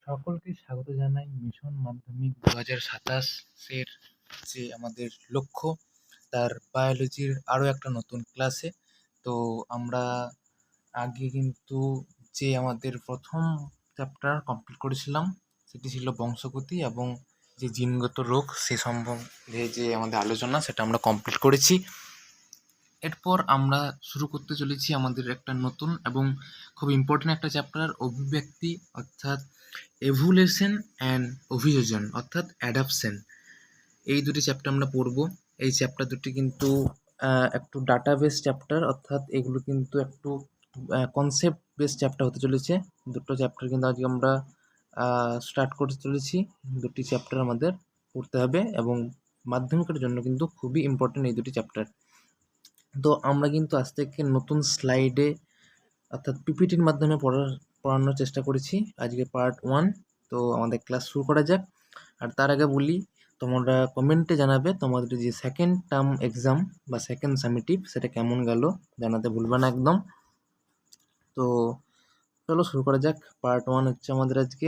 সকলকে স্বাগত জানাই মিশন মাধ্যমিক 2027-এর যে আমাদের লক্ষ্য তার বায়োলজির আরও একটা নতুন ক্লাসে। তো আমরা আগে কিন্তু যে আমাদের প্রথম চ্যাপ্টার কমপ্লিট করেছিলাম সেটি ছিল বংশগতি এবং যে জিনগত রোগ সে সম্বন্ধে যে আমাদের আলোচনা সেটা আমরা কমপ্লিট করেছি। এরপর আমরা শুরু করতে চলেছি আমাদের একটা নতুন এবং খুব ইম্পর্টেন্ট একটা চ্যাপ্টার, অভিব্যক্তি অর্থাৎ এভুলেশন অ্যান্ড অভিযোজন অর্থাৎ অ্যাডাপশন। এই দুটি চ্যাপ্টার আমরা পড়ব। এই চ্যাপ্টার দুটি কিন্তু একটু ডাটা বেস চ্যাপ্টার, অর্থাৎ এগুলো কিন্তু একটু কনসেপ্ট বেস চ্যাপ্টার হতে চলেছে। দুটো চ্যাপ্টার কিন্তু আজকে আমরা স্টার্ট করতে চলেছি। দুটি চ্যাপ্টার আমাদের পড়তে হবে এবং মাধ্যমিকের জন্য কিন্তু খুবই ইম্পর্টেন্ট এই দুটি চ্যাপ্টার। তো আমরা কিন্তু আজ থেকে নতুন স্লাইডে অর্থাৎ পিপিটির মাধ্যমে পড়ানোর চেষ্টা করেছি। আজকে পার্ট 1। তো আমাদের ক্লাস শুরু করা যাক। আর তার আগে বলি, তোমরা কমেন্টে জানাবে তোমাদের যে সেকেন্ড টার্ম এক্সাম বা সেকেন্ড সামেটিভ সেটা কেমন গেল, জানাতে ভুলবে না একদম। তো চলো শুরু করা যাক। পার্ট 1 হচ্ছে আমাদের আজকে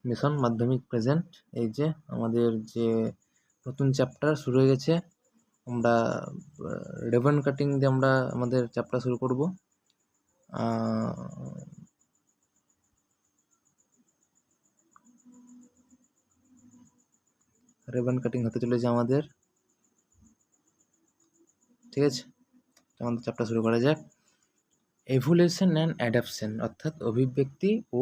মিশন মাধ্যমিক প্রেজেন্ট। এই যে আমাদের যে নতুন চ্যাপ্টার শুরু হয়ে গেছে। আমরা রিবন কাটিং দিয়ে আমরা আমাদের চ্যাপ্টার শুরু করব। রিবন কাটিং হতে চলেছে আমাদের, ঠিক আছে? আমাদের চ্যাপ্টার শুরু করা যাক। এভুলেশন অ্যান্ড অ্যাডাপশন অর্থাৎ অভিব্যক্তি ও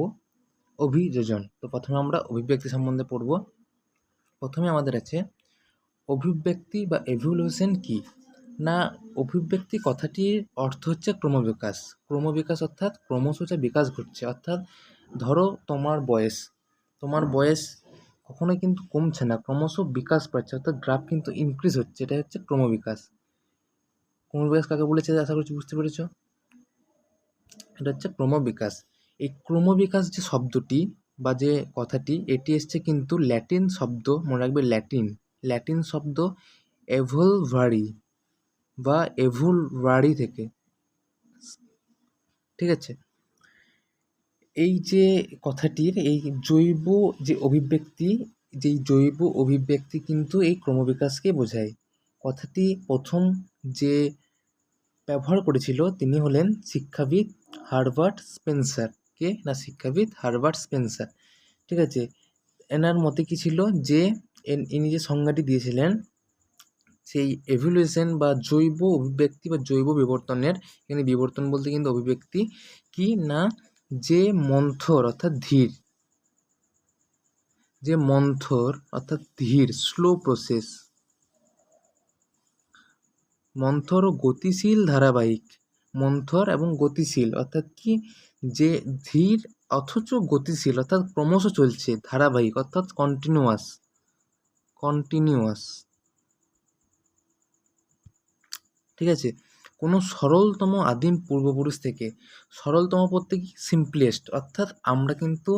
অভিযোজন। তো প্রথমে আমরা অভিব্যক্তি সম্বন্ধে পড়ব। প্রথমে আমাদের আছে অভিব্যক্তি বা এভুলেশন কি না। অভিব্যক্তি কথাটির অর্থ হচ্ছে ক্রমবিকাশ। ক্রমবিকাশ অর্থাৎ ক্রমশ যা বিকাশ ঘটছে। অর্থাৎ ধরো তোমার বয়স কখনোই কিন্তু কমছে না, ক্রমশ বিকাশ পাচ্ছে, অর্থাৎ গ্রাফ কিন্তু ইনক্রিজ হচ্ছে। এটা হচ্ছে ক্রমবিকাশ। ক্রমবিকাশ কাকে বলেছে আশা করছি বুঝতে পেরেছ। এটা হচ্ছে ক্রমবিকাশ। এই ক্রমবিকাশ যে শব্দটি বা যে কথাটি, এটি এসছে কিন্তু ল্যাটিন শব্দ, মনে রাখবে ল্যাটিন শব্দ এভলভারি বা এভুলভারি থেকে, ঠিক আছে? এই যে কথাটির এই জৈব যে অভিব্যক্তি, যেই জৈব অভিব্যক্তি কিন্তু এই ক্রমবিকাশকে বোঝায়। কথাটি প্রথম যে ব্যবহার করেছিল তিনি হলেন শিক্ষাবিদ হারবার্ট স্পেন্সার। কে না? শিক্ষাবিদ হারবার্ট স্পেন্সার, ঠিক আছে? এনার মতে কি ছিল যে ইনি যে সংজ্ঞাটি দিয়েছিলেন সেই এভলিউশন বা জৈব অভিব্যক্তি বা জৈব বিবর্তনের, এখানে বিবর্তন বলতে কিন্তু অভিব্যক্তি কি না, যে মন্থর অর্থাৎ ধীর স্লো প্রসেস, মন্থর ও গতিশীল ধারাবাহিক। মন্থর এবং গতিশীল অর্থাৎ কি, যে ধীর অথচ গতিশীল অর্থাৎ ক্রমশ চলছে, ধারাবাহিক অর্থাৎ কন্টিনিউয়াস, ঠিক আছে? কোনো সরলতম আদিম পূর্বপুরুষ থেকে, সরলতম বলতে কি সিম্পলেস্ট, অর্থাৎ আমরা কিন্তু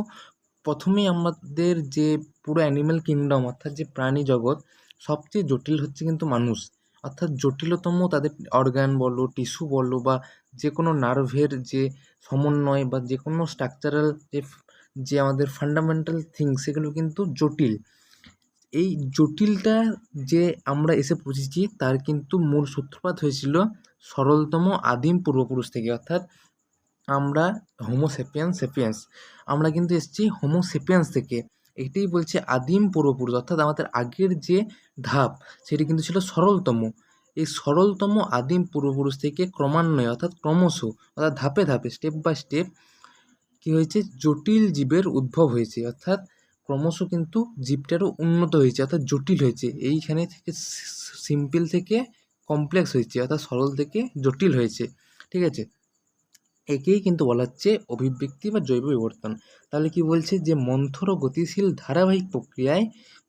প্রথমেই আমাদের যে পুরো অ্যানিম্যাল কিংডম অর্থাৎ যে প্রাণী জগৎ, সবচেয়ে জটিল হচ্ছে কিন্তু মানুষ। অর্থাৎ জটিলতম তাদের অর্গান বলো, টিস্যু বলো বা যে কোনো নার্ভের যে সমন্বয় বা যে কোনো স্ট্রাকচারাল যে আমাদের ফান্ডামেন্টাল থিংস, সেগুলো কিন্তু জটিল। এই জটিলটা যে আমরা এসে পৌঁছেছি তার কিন্তু মূল সূত্রপাত হয়েছিল সরলতম আদিম পূর্বপুরুষ থেকে, অর্থাৎ আমরা হোমোসেপিয়েন্স আমরা কিন্তু এসেছি হোমোসেপিয়েন্স থেকে। এটাই বলছে আদিম পূর্বপুরুষ, অর্থাৎ আমাদের আগের যে ধাপ সেটি কিন্তু ছিল সরলতম। এই সরলতম আদিম পূর্বপুরুষ থেকে ক্রমান্বয়ে অর্থাৎ ক্রমশ অর্থাৎ ধাপে ধাপে স্টেপ বাই স্টেপ কী হয়েছে, জটিল জীবের উদ্ভব হয়েছে। অর্থাৎ ক্রমশ কিন্তু জীবটারও উন্নত হয়েছে, অর্থাৎ জটিল হয়েছে। এইখানে থেকে সিম্পল থেকে কমপ্লেক্স হয়েছে, অর্থাৎ সরল থেকে জটিল হয়েছে, ঠিক আছে? একেই কিন্তু বলা হচ্ছে অভিব্যক্তি বা জৈব বিবর্তন। তাহলে কি বলছে, যে মন্থর ও গতিশীল ধারাবাহিক প্রক্রিয়ায়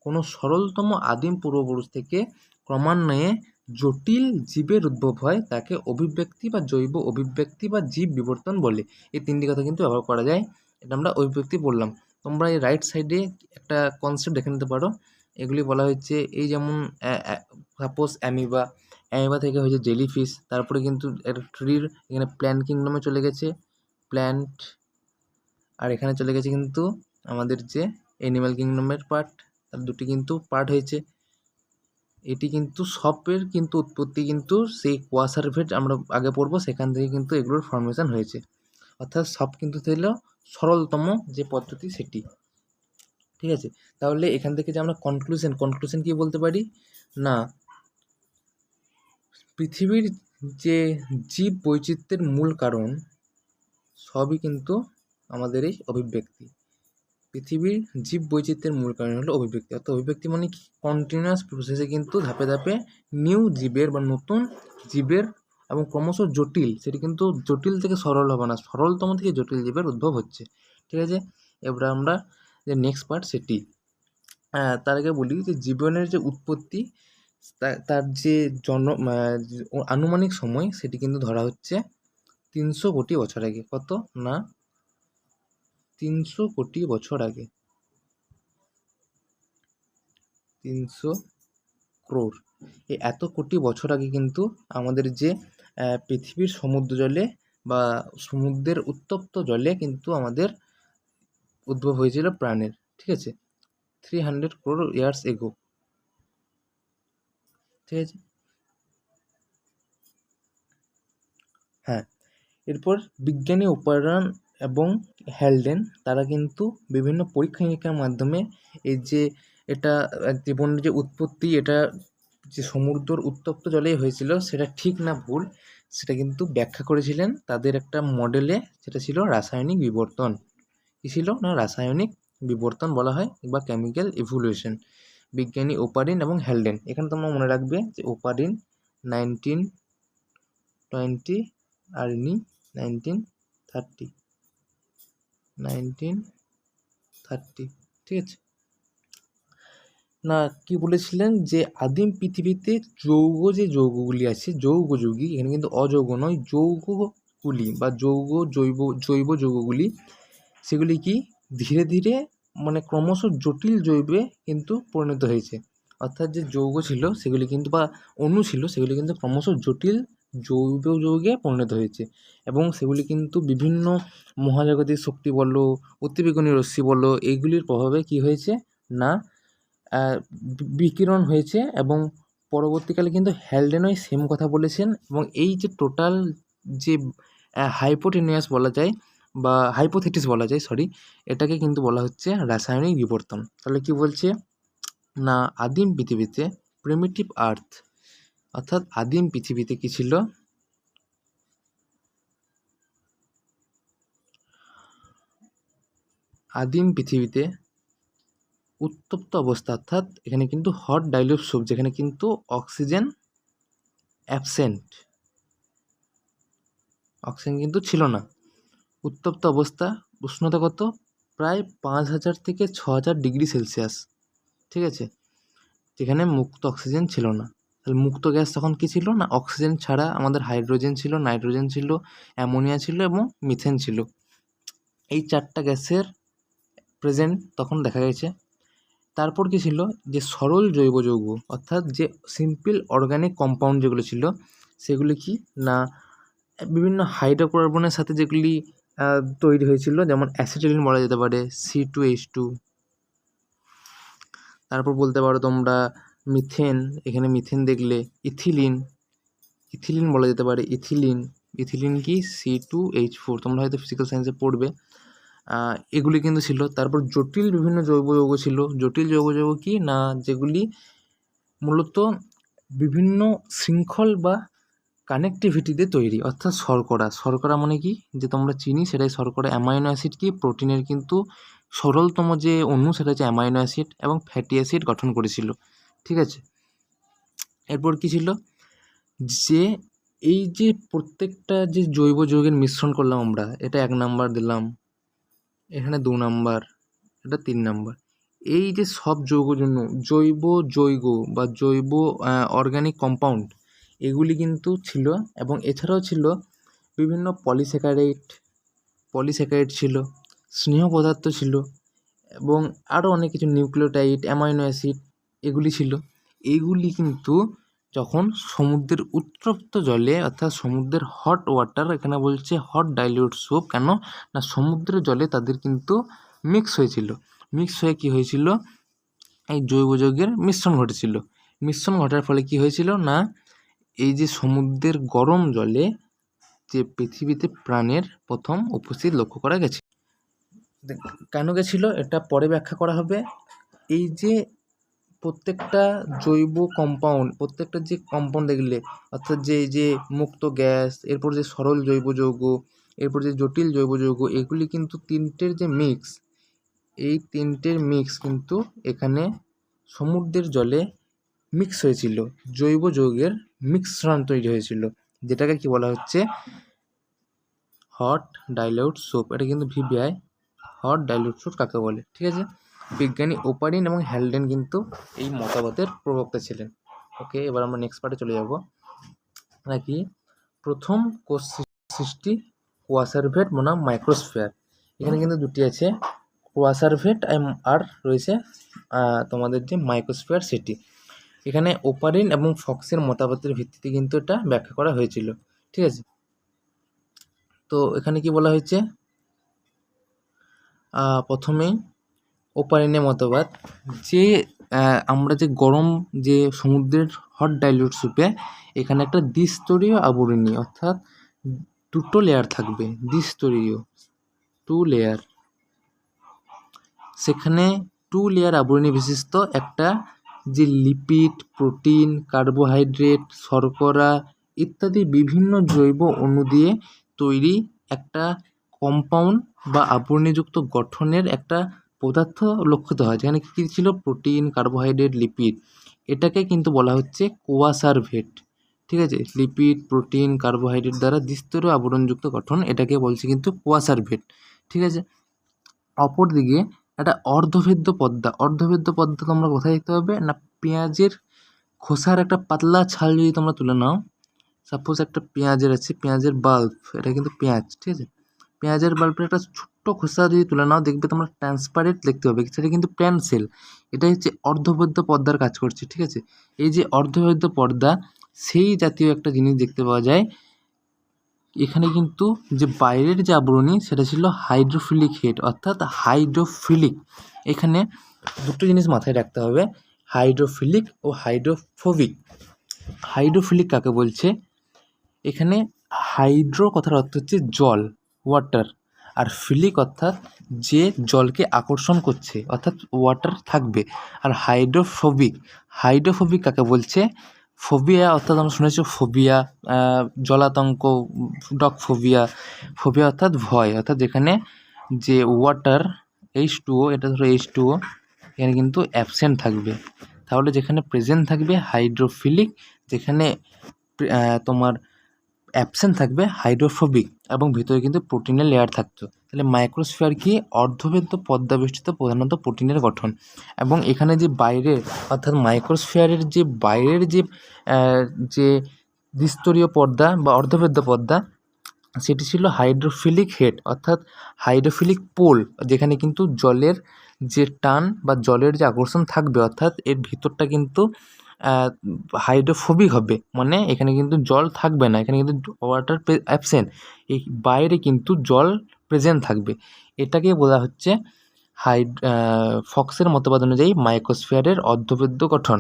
কোনো সরলতম আদিম পূর্বপুরুষ থেকে ক্রমান্বয়ে জটিল জীবের উদ্ভব হয়, তাকে অভিব্যক্তি বা জৈব অভিব্যক্তি বা জীব বিবর্তন বলে। এই তিনটি কথা কিন্তু ব্যবহার করা যায়। এটা আমরা অভিব্যক্তি বললাম। তোমরা এই রাইট সাইডে একটা কনসেপ্ট দেখে নিতে পারো। এগুলি বলা হচ্ছে, এই যেমন সাপোজ অ্যামিবা থেকে হয়েছে জেলিফিশ, তারপরে কিন্তু একটা ট্রির এখানে প্ল্যান্ট কিংডমে চলে গেছে প্ল্যান্ট, আর এখানে চলে গেছে কিন্তু আমাদের যে অ্যানিম্যাল কিংডমের পার্ট, তার দুটি কিন্তু পার্ট হয়েছে। এটি কিন্তু সবের কিন্তু উৎপত্তি কিন্তু সেই কোয়াসার ভেট আমরা আগে পড়বো, সেখান থেকে কিন্তু এগুলোর ফর্মেশন হয়েছে। অর্থাৎ সব কিন্তু ছিল সরলতম যে পদ্ধতি সেটি। ঠিক আছে, তাহলে এখান থেকে যে আমরা কনক্লুশন কি বলতে পারি না, পৃথিবীর যে জীব বৈচিত্র্যের মূল কারণ সবই কিন্তু আমাদের এই অভিব্যক্তি। পৃথিবীর জীব বৈচিত্র্যের মূল কারণ হলো অভিব্যক্তি। অর্থাৎ অভিব্যক্তি মানে কি, কন্টিনিউয়াস প্রসেসে কিন্তু ধাপে ধাপে নিউ জীবের বা নতুন জীবের এবং ক্রমশ জটিল, সেটি কিন্তু জটিল থেকে সরল হবে না, সরলতম থেকে জটিল জীবের উদ্ভব হচ্ছে। ঠিক আছে, এবার আমরা যে নেক্সট পার্ট সেটি, তার আগে বলি যে জীবনের যে উৎপত্তি তার যে আনুমানিক সময় সেটি কিন্তু ধরা হচ্ছে 300 কোটি বছর আগে। কত না 300 কোটি বছর আগে, 300 ক্রোড়। এই এত কোটি বছর আগে কিন্তু আমাদের যে পৃথিবীর সমুদ্র জলে বা সমুদ্রের উত্তপ্ত জলে কিন্তু আমাদের উদ্ভব হয়েছিল প্রাণের। ঠিক আছে, 300 crore ইয়ার্স এগো। ঠিক আছে, হ্যাঁ। এরপর বিজ্ঞানী উপাদান এবং হ্যালডেন তারা কিন্তু বিভিন্ন পরীক্ষা নিরীক্ষার মাধ্যমে এই যে এটা জীবনের যে উৎপত্তি, এটা যে সমুদ্রর উত্তপ্ত জলেই হয়েছিল সেটা ঠিক না ভুল, সেটা কিন্তু ব্যাখ্যা করেছিলেন তাদের একটা মডেলে, যেটা ছিল রাসায়নিক বিবর্তন। কী ছিল না, রাসায়নিক বিবর্তন বলা হয় বা কেমিক্যাল ইভলিউশন। বিজ্ঞানী ওপারিন এবং হ্যালডেন, এখানে তোমরা মনে রাখবে যে ওপারিন 1920 আর ইনি 1930। ঠিক আছে না, কি বলেছিলেন যে আদিম পৃথিবীতে যে যৌগগুলি আছে যৌগযুগী, এখানে কিন্তু অযৌগ নয়, যৌগগুলি বা জৈব যৌগগুলি, সেগুলি কি ধীরে ধীরে মানে ক্রমশ জটিল জৈবে কিন্তু পরিণত হয়েছে। অর্থাৎ যে যৌগ ছিল সেগুলি কিন্তু বা অণু ছিল সেগুলি কিন্তু ক্রমশ জটিল জৈব যৌগে পরিণত হয়েছে, এবং সেগুলি কিন্তু বিভিন্ন মহাজাগতিক শক্তি বলো, অতিবেগুনি রশ্মি বলো, এইগুলির প্রভাবে কি হয়েছে না বিকিরণ হয়েছে। এবং পরবর্তীকালে কিন্তু হ্যালডেনও সেম কথা বলেছেন, এবং এই যে টোটাল যে হাইপোটেনিয়াস বলা যায় বা হাইপোথেটিস বলা যায়, সরি, এটাকে কিন্তু বলা হচ্ছে রাসায়নিক বিবর্তন। তাহলে কি বলছে না, আদিম পৃথিবীতে প্রিমিটিভ আর্থ, অর্থাৎ আদিম পৃথিবীতে কি ছিল, আদিম পৃথিবীতে উত্তপ্ত অবস্থা, অর্থাৎ এখানে কিন্তু হট ডাইলিউট স্যুপ, যেখানে কিন্তু অক্সিজেন অ্যাবসেন্ট, অক্সিজেন কিন্তু ছিল না, উত্তপ্ত অবস্থা, উষ্ণতা কত প্রায় 5000 থেকে 6000 ডিগ্রি সেলসিয়াস। ঠিক আছে, যেখানে মুক্ত অক্সিজেন ছিল না। তাহলে মুক্ত গ্যাস তখন কী ছিল না, অক্সিজেন ছাড়া আমাদের হাইড্রোজেন ছিল, নাইট্রোজেন ছিল, অ্যামোনিয়া ছিল এবং মিথেন ছিল। এই 4টা গ্যাসের প্রেজেন্ট তখন দেখা গেছে। তারপর কি ছিল, যে সরল জৈব যৌগ, অর্থাৎ যে সিম্পল অর্গানিক কম্পাউন্ড যেগুলো ছিল সেগুলি কি না বিভিন্ন হাইড্রোকার্বনের সাথে যেগুলি তৈরি হয়েছিল, যেমন অ্যাসিটিলিন বলা যেতে পারে, C2H2। তারপর বলতে পারো তোমরা মিথেন, এখানে মিথেন দেখলে ইথিলিন বলা যেতে পারে, ইথিলিন কি C2H4, তোমরা হয়তো ফিজিক্যাল সায়েন্সে পড়বে। এগুলি কিন্তু ছিল। তারপর জটিল বিভিন্ন জৈব যৌগ ছিল। জটিল জৈব যৌগ কি না, যেগুলি মূলত বিভিন্ন শৃঙ্খল বা কানেকটিভিটিতে তৈরি, অর্থাৎ শর্করা মানে কি, যে তোমরা চিনি সেটাই শর্করা। অ্যামাইনো অ্যাসিড কি, প্রোটিনের কিন্তু সরলতম যে অণু সেটা হচ্ছে অ্যামাইনো অ্যাসিড, এবং ফ্যাটি অ্যাসিড গঠন করেছিল। ঠিক আছে, এরপর কি ছিল, যে এই যে প্রত্যেকটা যে জৈব যৌগের মিশ্রণ করলাম আমরা, এটা 1 নাম্বার দিলাম, এখানে 2 নাম্বার, এটা 3 নাম্বার। এই যে সব জৈব যৌগ বা জৈব অর্গানিক কম্পাউন্ড, এগুলি কিন্তু ছিল। এবং এছাড়াও ছিল বিভিন্ন পলিস্যাকারাইড ছিল, স্নেহ পদার্থ ছিল, এবং আরও অনেক কিছু, নিউক্লিওটাইড, অ্যামাইনো অ্যাসিড, এগুলি ছিল। এইগুলি কিন্তু যখন সমুদ্রের উত্তপ্ত জলে, অর্থাৎ সমুদ্রের হট ওয়াটার, এখানে বলছে হট ডাইলিউট সোপ, কেন না সমুদ্রের জলে তাদের কিন্তু মিক্স হয়েছিল। মিক্স হয়ে কী হয়েছিল, এই জৈব যৌগের মিশ্রণ ঘটেছিল। মিশ্রণ ঘটার ফলে কী হয়েছিল না, এই যে সমুদ্রের গরম জলে যে পৃথিবীতে প্রাণের প্রথম উপস্থিত লক্ষ্য করা গেছে। কেন গেছিল এটা পরে ব্যাখ্যা করা হবে। এই যে প্রত্যেকটা জৈব কম্পাউন্ড, প্রত্যেকটা যে কম্পাউন্ড দেখলে, অর্থাৎ যে মুক্ত গ্যাস, এরপর যে সরল জৈব যৌগ, এরপর যে জটিল জৈব যৌগ, এগুলি কিন্তু তিনটের যে মিক্স, এই তিনটের মিক্স কিন্তু এখানে সমুদ্রের জলে মিক্স হয়েছিল, জৈব যৌগের মিশ্রণ তৈরি হয়েছিল, যেটাকে কি বলা হচ্ছে হট ডাইলিউট সোপ। এটা কিন্তু ভিভিআই হট ডাইলিউট সোপ কাকে বলে, ঠিক আছে। বিজ্ঞানী ওপারিন এবং হ্যালডেন কিন্তু এই মতবাদের প্রবক্তা ছিলেন। ওকে, এবার আমরা নেক্সট পার্টে চলে যাব। নাকি প্রথম কোষ সৃষ্টি কোয়াসারভেট বনাম মাইক্রোস্ফিয়ার। এখানে কিন্তু দুটি আছে, কোয়াসারভেট আর রয়েছে তোমাদের যে মাইক্রোস্ফিয়ার সেটি। এখানে ওপারিন এবং ফক্সের মতবাদের ভিত্তিতে কিন্তু এটা ব্যাখ্যা করা হয়েছিল, ঠিক আছে। তো এখানে কি বলা হয়েছে, প্রথমেই ওপারিনের মতবাদ যে আমরা যে গরম যে সমুদ্রের হট ডাইলিউট সুপে এখানে একটা দ্বিস্তরীয় আবরণী, অর্থাৎ দুটো লেয়ার থাকবে, দ্বিস্তরীয় 2 লেয়ার। সেখানে 2 লেয়ার আবরণী বিশিষ্ট একটা যে লিপিড, প্রোটিন, কার্বোহাইড্রেট, শর্করা ইত্যাদি বিভিন্ন জৈব অণু দিয়ে তৈরি একটা কম্পাউন্ড বা আবরণীযুক্ত গঠনের একটা পদার্থ লক্ষিত হয়, যেখানে কী ছিল, প্রোটিন, কার্বোহাইড্রেট, লিপিড। এটাকে কিন্তু বলা হচ্ছে কোয়াসারভেট, ঠিক আছে। লিপিড, প্রোটিন, কার্বোহাইড্রেট দ্বারা দ্বিস্তরীয় আবরণযুক্ত গঠন, এটাকে বলছে কিন্তু কোয়াসারভেট, ঠিক আছে। অপরদিকে একটা অর্ধভেদ্য পর্দা, অর্ধভেদ্য পর্দা তোমরা কোথায় দেখতে পাবে না, পেঁয়াজের খোসার একটা পাতলা ছাল যদি তোমরা তুলে নাও, সাপোজ একটা পেঁয়াজের আছে, পেঁয়াজের বাল্ব, এটা কিন্তু পেঁয়াজ, ঠিক আছে। পেঁয়াজের বাল্বের একটা ছোট্ট খোসা যদি তুলে নাও, দেখবে তোমরা ট্রান্সপারেন্ট দেখতে পাবে, সেটা কিন্তু প্ল্যান্ট সেল। এটাই হচ্ছে অর্ধভেদ্য পর্দার কাজ করছে, ঠিক আছে। এই যে অর্ধভেদ্য পর্দা, সেই জাতীয় একটা জিনিস দেখতে পাওয়া যায় এখানে। কিন্তু যে বাইরের যে আবরণী সেটা ছিল হাইড্রোফিলিক হেড, অর্থাৎ হাইড্রোফিলিক। এখানে দুটো জিনিস মাথায় রাখতে হবে, হাইড্রোফিলিক ও হাইড্রোফোবিক। হাইড্রোফিলিক কাকে বলছে, এখানে হাইড্রো কথার অর্থ হচ্ছে জল, ওয়াটার, আর ফিলিক অর্থাৎ যে জলকে আকর্ষণ করছে, অর্থাৎ ওয়াটার থাকবে। আর হাইড্রোফোবিক, হাইড্রোফোবিক কাকে বলছে, ফোবিয়া, অর্থাৎ আমরা শুনেছি ফোবিয়া, জলাতঙ্ক, ডগ ফোবিয়া। ফোবিয়া অর্থাৎ ভয়, অর্থাৎ যেখানে যে ওয়াটার H2O, এটা ধরো H2O, এখানে কিন্তু অ্যাবসেন্ট থাকবে। তাহলে যেখানে প্রেজেন্ট থাকবে হাইড্রোফিলিক, যেখানে তোমার অ্যাবসেন্ট থাকবে হাইড্রোফোবিক, এবং ভিতরে কিন্তু প্রোটিনের লেয়ার থাকতো। তাহলে মাইক্রোস্ফিয়ার কি, অর্ধভেদ্য পর্দাবেষ্টিত প্রধানত প্রোটিনের গঠন। এবং এখানে যে বাইরের, অর্থাৎ মাইক্রোস্ফিয়ারের যে বাইরের যে দ্বিস্তরীয় পর্দা বা অর্ধভেদ্য পর্দা, সেটি ছিল হাইড্রোফিলিক হেড, অর্থাৎ হাইড্রোফিলিক পোল, যেখানে কিন্তু জলের যে টান বা জলের যে আকর্ষণ থাকবে, অর্থাৎ এর ভিতরটা কিন্তু হাইড্রোফোবিক হবে, মানে এখানে কিন্তু জল থাকবে না, এখানে কিন্তু ওয়াটার অ্যাবসেন্ট, এই বাইরে কিন্তু জল প্রেজেন্ট থাকবে। এটাকে বলা হচ্ছে ফক্সের মতবাদ অনুযায়ী মাইক্রোস্ফিয়ারের অর্ধভেদ্য গঠন।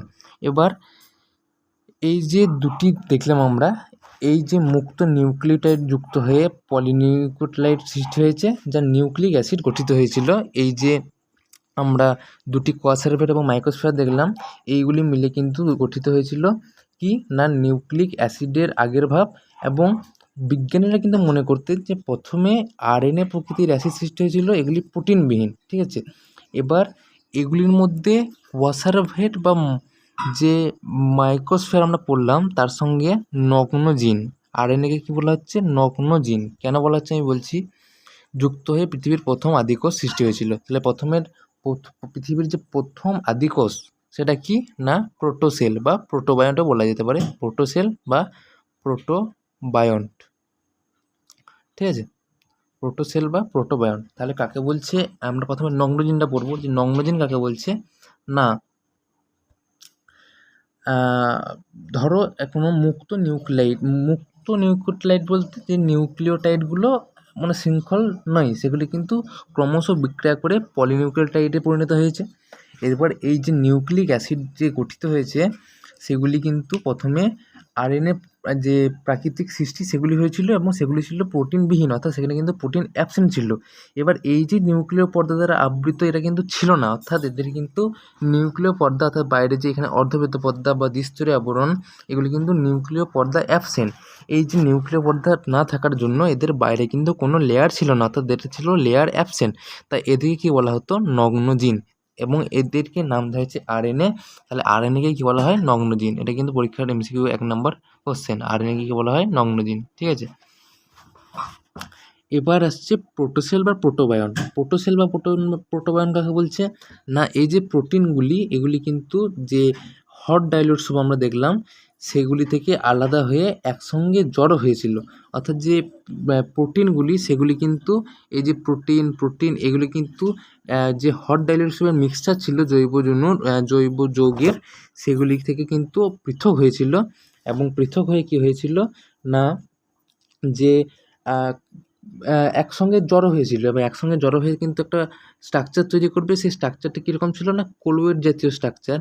এবার এই যে দুটি দেখলাম আমরা, এই যে মুক্ত নিউক্লিওটাইড যুক্ত হয়ে পলিনিউক্লিওটাইড সৃষ্টি হয়েছে, যা নিউক্লিক অ্যাসিড গঠিত হয়েছিল। এই যে আমরা দুটি কোয়াসারভেট এবং মাইক্রোস্ফিয়ার দেখলাম, এইগুলি মিলে কিন্তু গঠিত হয়েছিল কি না, নিউক্লিক অ্যাসিডের আগের ভাব। এবং বিজ্ঞানীরা কিন্তু মনে করতেন যে প্রথমে আরএনএ প্রকৃতির অ্যাসিড সৃষ্টি হয়েছিল, এগুলি প্রোটিনবিহীন, ঠিক আছে। এবার এগুলির মধ্যে কোয়াসারভেট বা যে মাইক্রোস্ফিয়ার আমরা পড়লাম, তার সঙ্গে নগ্ন জিন, আরএনএকে কী বলা হচ্ছে, নগ্ন জিন। কেন বলা হচ্ছে আমি বলছি, যুক্ত হয়ে পৃথিবীর প্রথম আদিকোষ সৃষ্টি হয়েছিল। তাহলে পৃথিবীর যে প্রথম আদিকোষ সেটা কি না, প্রোটোসেল বা প্রোটোবায়ন্টও বলা যেতে পারে, প্রোটোসেল বা প্রোটোবায়ন্ট, ঠিক আছে, প্রোটোসেল বা প্রোটোবায়ন্ট। তাহলে কাকে বলছে, আমরা প্রথমে নগ্নজিনটা পড়বো, যে নগ্নজিন কাকে বলছে না, ধরো কোনো মুক্ত নিউক্লিওটাইড বলতে যে নিউক্লিওটাইডগুলো মানে শৃঙ্খল নয়, সেগুলি কিন্তু ক্রমশ বিক্রিয়া করে পলিনিউক্লিওটাইডে পরিণত হয়েছে। এরপর এই যে নিউক্লিক অ্যাসিড যে গঠিত হয়েছে সেগুলি কিন্তু প্রথমে আরএনএ যে প্রাকৃতিক সৃষ্টি সেগুলি হয়েছিল এবং সেগুলি ছিল প্রোটিনবিহীন, অর্থাৎ সেখানে কিন্তু প্রোটিন অ্যাবসেন্ট ছিল। এবার এই যে নিউক্লিয় পর্দা দ্বারা আবৃত এটা কিন্তু ছিল না, অর্থাৎ এদের কিন্তু নিউক্লিয় পর্দা অর্থাৎ বাইরে যে এখানে অর্ধবৃত্ত পর্দা বা দ্বিস্তরীয় আবরণ এগুলি কিন্তু নিউক্লিয় পর্দা অ্যাবসেন্ট। এই যে নিউক্লিয় পর্দা না থাকার জন্য এদের বাইরে কিন্তু কোনো লেয়ার ছিল না, অর্থাৎ এটা ছিল লেয়ার অ্যাবসেন্ট। তাই এদেরকে কী বলা হতো, নগ্ন জিন, এবং এদেরকে নাম দেওয়া হয়েছে আরএনএ। তাহলে আরএনএকে কী বলা হয়, নগ্ন জিন। এটা কিন্তু পরীক্ষার এমসিকিউ 1 নম্বর কোশ্চেন, আরএনএকে কী বলা হয়, নগ্ন জিন। ঠিক আছে, এবার আসছে প্রোটোসেল বা প্রোটোবায়ন। প্রোটোসেল বা প্রোটোবায়ন কাকে বলছে না, এই যে প্রোটিনগুলি এগুলি কিন্তু যে হট ডাইলুট স্যুপ আমরা দেখলাম সেগুলি থেকে আলাদা হয়ে একসঙ্গে জড়ো হয়েছিল, অর্থাৎ যে প্রোটিনগুলি সেগুলি কিন্তু এই যে প্রোটিন এগুলি কিন্তু যে হট ডাইলুট স্যুপের মিক্সচার ছিল জৈব যৌগের, সেগুলি থেকে কিন্তু পৃথক হয়েছিল। এবং পৃথক হয়ে কী হয়েছিল না, যে একসঙ্গে জড়ো হয়েছিল এবং একসঙ্গে জড়ো হয়ে কিন্তু একটা স্ট্রাকচার তৈরি করবে। সেই স্ট্রাকচারটা কীরকম ছিল না, কোলোয়েড জাতীয় স্ট্রাকচার,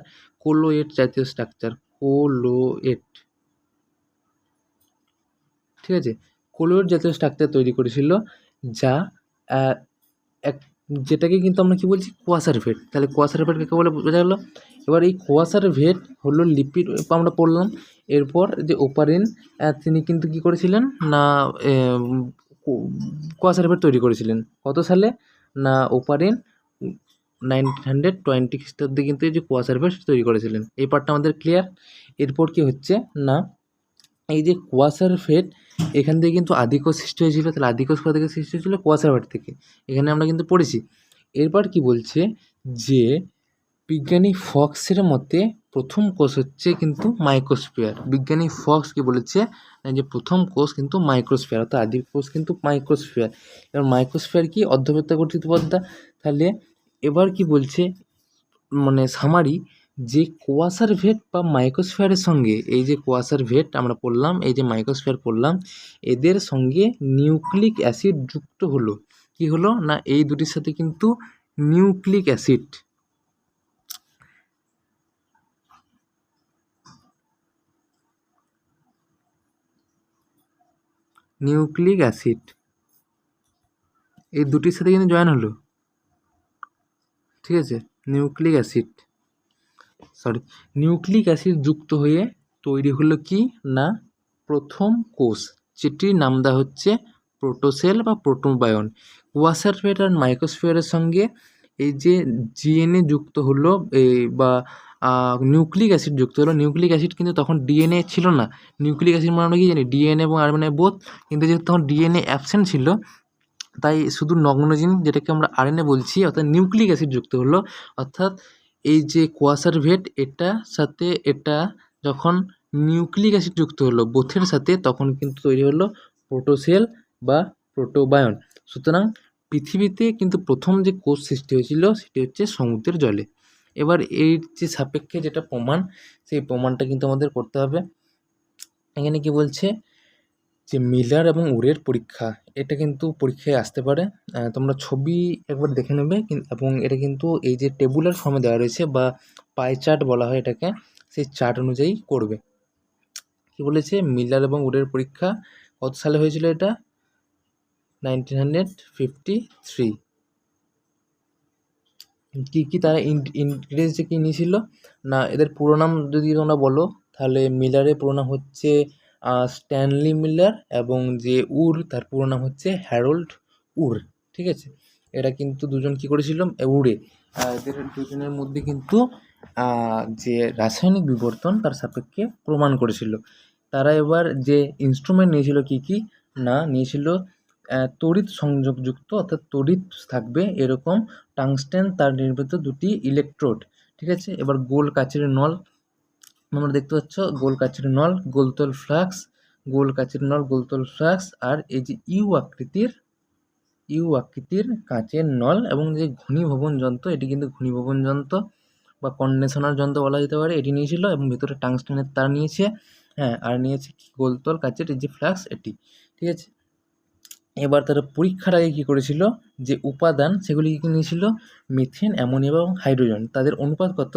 ঠিক আছে, কোলোয়েড জাতীয় স্ট্রাকচার তৈরি করেছিল, যা এক যেটাকে কিন্তু আমরা কী বলছি, কোয়াসার ভেট। তাহলে কোয়াসার ভেট কাকে বলে বোঝা গেলো। এবার এই কোয়াসার ভেট হলো লিপিড, আমরা পড়লাম। এরপর যে ওপারিন তিনি কিন্তু কী করেছিলেন না, কোয়াসার ভেট তৈরি করেছিলেন কত সালে না, ওপারিন 1920 খ্রিস্টাব্দে কিন্তু এই যে কোয়াসার ভেট তৈরি করেছিলেন। এই পার্টটা আমাদের ক্লিয়ার। এরপর কি হচ্ছে না, এই যে কোয়াসার ভেট এখান থেকে কিন্তু আদিকোষ সৃষ্টি হয়েছিল। তাহলে আদিকোষ কোথা থেকে সৃষ্টি হয়েছিল, কোয়াসার ভেট থেকে, এখানে আমরা কিন্তু পড়েছি। এরপর কি বলছে যে বিজ্ঞানী ফক্সের মতে প্রথম কোষ হচ্ছে কিন্তু মাইক্রোস্ফিয়ার। বিজ্ঞানী ফক্স কি বলেছে যে প্রথম কোষ কিন্তু মাইক্রোস্ফিয়ার, অর্থাৎ আদি কোষ কিন্তু মাইক্রোস্ফিয়ার। এবার মাইক্রোস্ফিয়ার কি, অর্ধবৃত্ত গঠিত পর্দা। তাহলে এবার কি বলছে, মানে সামারি, যে কোয়াসার ভেট বা মাইক্রোস্ফিয়ারের সঙ্গে এই যে কোয়াসার ভেট আমরা পড়লাম, এই যে মাইক্রোস্ফিয়ার পড়লাম, এদের সঙ্গে নিউক্লিক অ্যাসিড যুক্ত হলো। কি হলো না, এই দুটির সাথে কিন্তু নিউক্লিক অ্যাসিড এই দুটির সাথে কিন্তু জয়েন হলো। ঠিক আছে, নিউক্লিক অ্যাসিড যুক্ত হয়ে তৈরি হলো কি না, প্রথম কোষ, যেটির নাম দেওয়া হচ্ছে প্রোটোসেল বা প্রোটোবায়ন। কোয়াসার ভেট আর মাইক্রোস্ফিয়ারের সঙ্গে এই যে জিএনএ যুক্ত হলো, বা নিউক্লিক অ্যাসিড যুক্ত হলো। নিউক্লিক অ্যাসিড কিন্তু তখন ডিএনএ ছিল না। নিউক্লিক অ্যাসিড মানে আমরা কি জানি, ডিএনএ এবং আরএনএ বোথ, কিন্তু যেহেতু তখন ডিএনএ অ্যাবসেন্ট ছিল তাই শুধু নগ্নজিন, যেটাকে আমরা আরএনএ বলছি, অর্থাৎ নিউক্লিক অ্যাসিড যুক্ত হলো। অর্থাৎ এই যে কোয়াসার ভেট এটার সাথে এটা যখন নিউক্লিক অ্যাসিড যুক্ত হলো বোথের সাথে, তখন কিন্তু তৈরি হলো প্রোটোসেল বা প্রোটোবায়ন। সুতরাং পৃথিবীতে কিন্তু প্রথম যে কোষ সৃষ্টি হয়েছিল সেটি হচ্ছে সমুদ্রের জলে। এবার এই যে সাপেক্ষে যেটা প্রমাণ, সেই প্রমাণটা কিন্তু আমাদের করতে হবে। এখানে কি বলছে যে মিলার এবং উরের পরীক্ষা, এটা কিন্তু পরীক্ষায় আসতে পারে। তোমরা ছবি একবার দেখে নেবে, এবং এটা কিন্তু এই যে টেবুলার ফর্মে দেওয়া রয়েছে বা পাই চার্ট বলা হয় এটাকে, সেই চার্ট অনুযায়ী করবে। কি বলেছে, মিলার এবং উরের পরীক্ষা কত সালে হয়েছিল, এটা 1953। কি তারা ইংরেজিতে কি নিয়েছিল না, এদের পুরো নাম যদি তোমরা বলো তাহলে মিলারের পুরো নাম হচ্ছে স্ট্যানলি মিলার, এবং যে উর তার পুরো নাম হচ্ছে হ্যারোল্ড উর। ঠিক আছে, এরা কিন্তু দুজন কি করেছিল, উড়ে এদের দুজনের মধ্যে কিন্তু যে রাসায়নিক বিবর্তন তার সাপেক্ষে প্রমাণ করেছিল। তারা এবার যে ইনস্ট্রুমেন্ট নিয়েছিল কি না, নিয়েছিল তড়িৎ সংযোগযুক্ত, অর্থাৎ তড়িৎ থাকবে এরকম টাংস্টেন তার নির্মিত দুটি ইলেকট্রোড। ঠিক আছে, এবার গোল কাচের নল তোমরা দেখতে পাচ্ছ, গোল কাচের নল, গোলতল ফ্লাক্স, আর এই যে ইউ আকৃতির কাচের নল এবং যে ঘনীভবন যন্ত্র, এটি কিন্তু ঘনীভবন যন্ত্র বা কন্ডেনসার যন্ত্র বলা যেতে পারে, এটি নিয়েছিল, এবং ভিতরে টাংস্টেনের তার নিয়েছে। হ্যাঁ, আর নিয়েছে গোলতল কাচের এই যে ফ্লাক্স, এটি। ঠিক আছে, এবার তারা পরীক্ষার আগে কী করেছিল, যে উপাদান সেগুলি কী নিয়েছিল, মিথেন, অ্যামোনিয়া এবং হাইড্রোজেন। তাদের অনুপাত কত,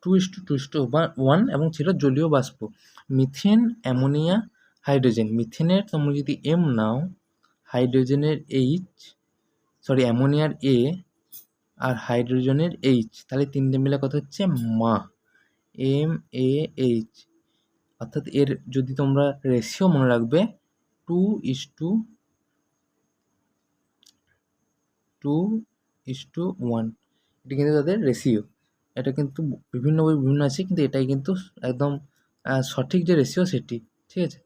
2:1 এবং ছিল জলীয় বাষ্প। Methane, ammonia, hydrogen. মিথেনের তোমরা যদি এম নাও, হাইড্রোজেনের এইচ, সরি অ্যামোনিয়ার এ, আর হাইড্রোজেনের এইচ, তাহলে তিনটে মিলে কত হচ্ছে, মা, MAH। অর্থাৎ এর যদি তোমরা রেশিও মনে রাখবে, 2:1, এটা কিন্তু তাদের রেশিও। এটা কিন্তু বিভিন্ন বই বিভিন্ন আছে, কিন্তু এটাই কিন্তু একদম সঠিক যে রেশিও সেটি, ঠিক আছে,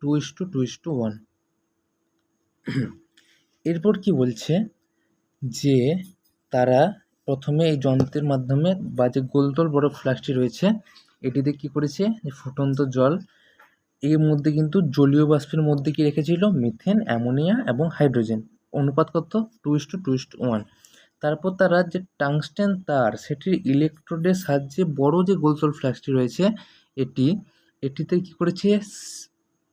2:1। এরপর কি বলছে, যে তারা প্রথমে এই যন্ত্রের মাধ্যমে বা যে গোলতোল বড় ফ্লাস্কটি রয়েছে এটিতে কি করেছে, যে ফুটন্ত জল, এর মধ্যে কিন্তু জলীয় বাষ্পের মধ্যে কি রেখেছিল, মিথেন, অ্যামোনিয়া এবং হাইড্রোজেন। অনুপাত কত, 2:1। তারপর তারা যে টাংস্টেন তার, সেটির ইলেকট্রোডের সাহায্যে বড় যে গোলতোল ফ্লাস্কটি রয়েছে এটিতে কি করেছে,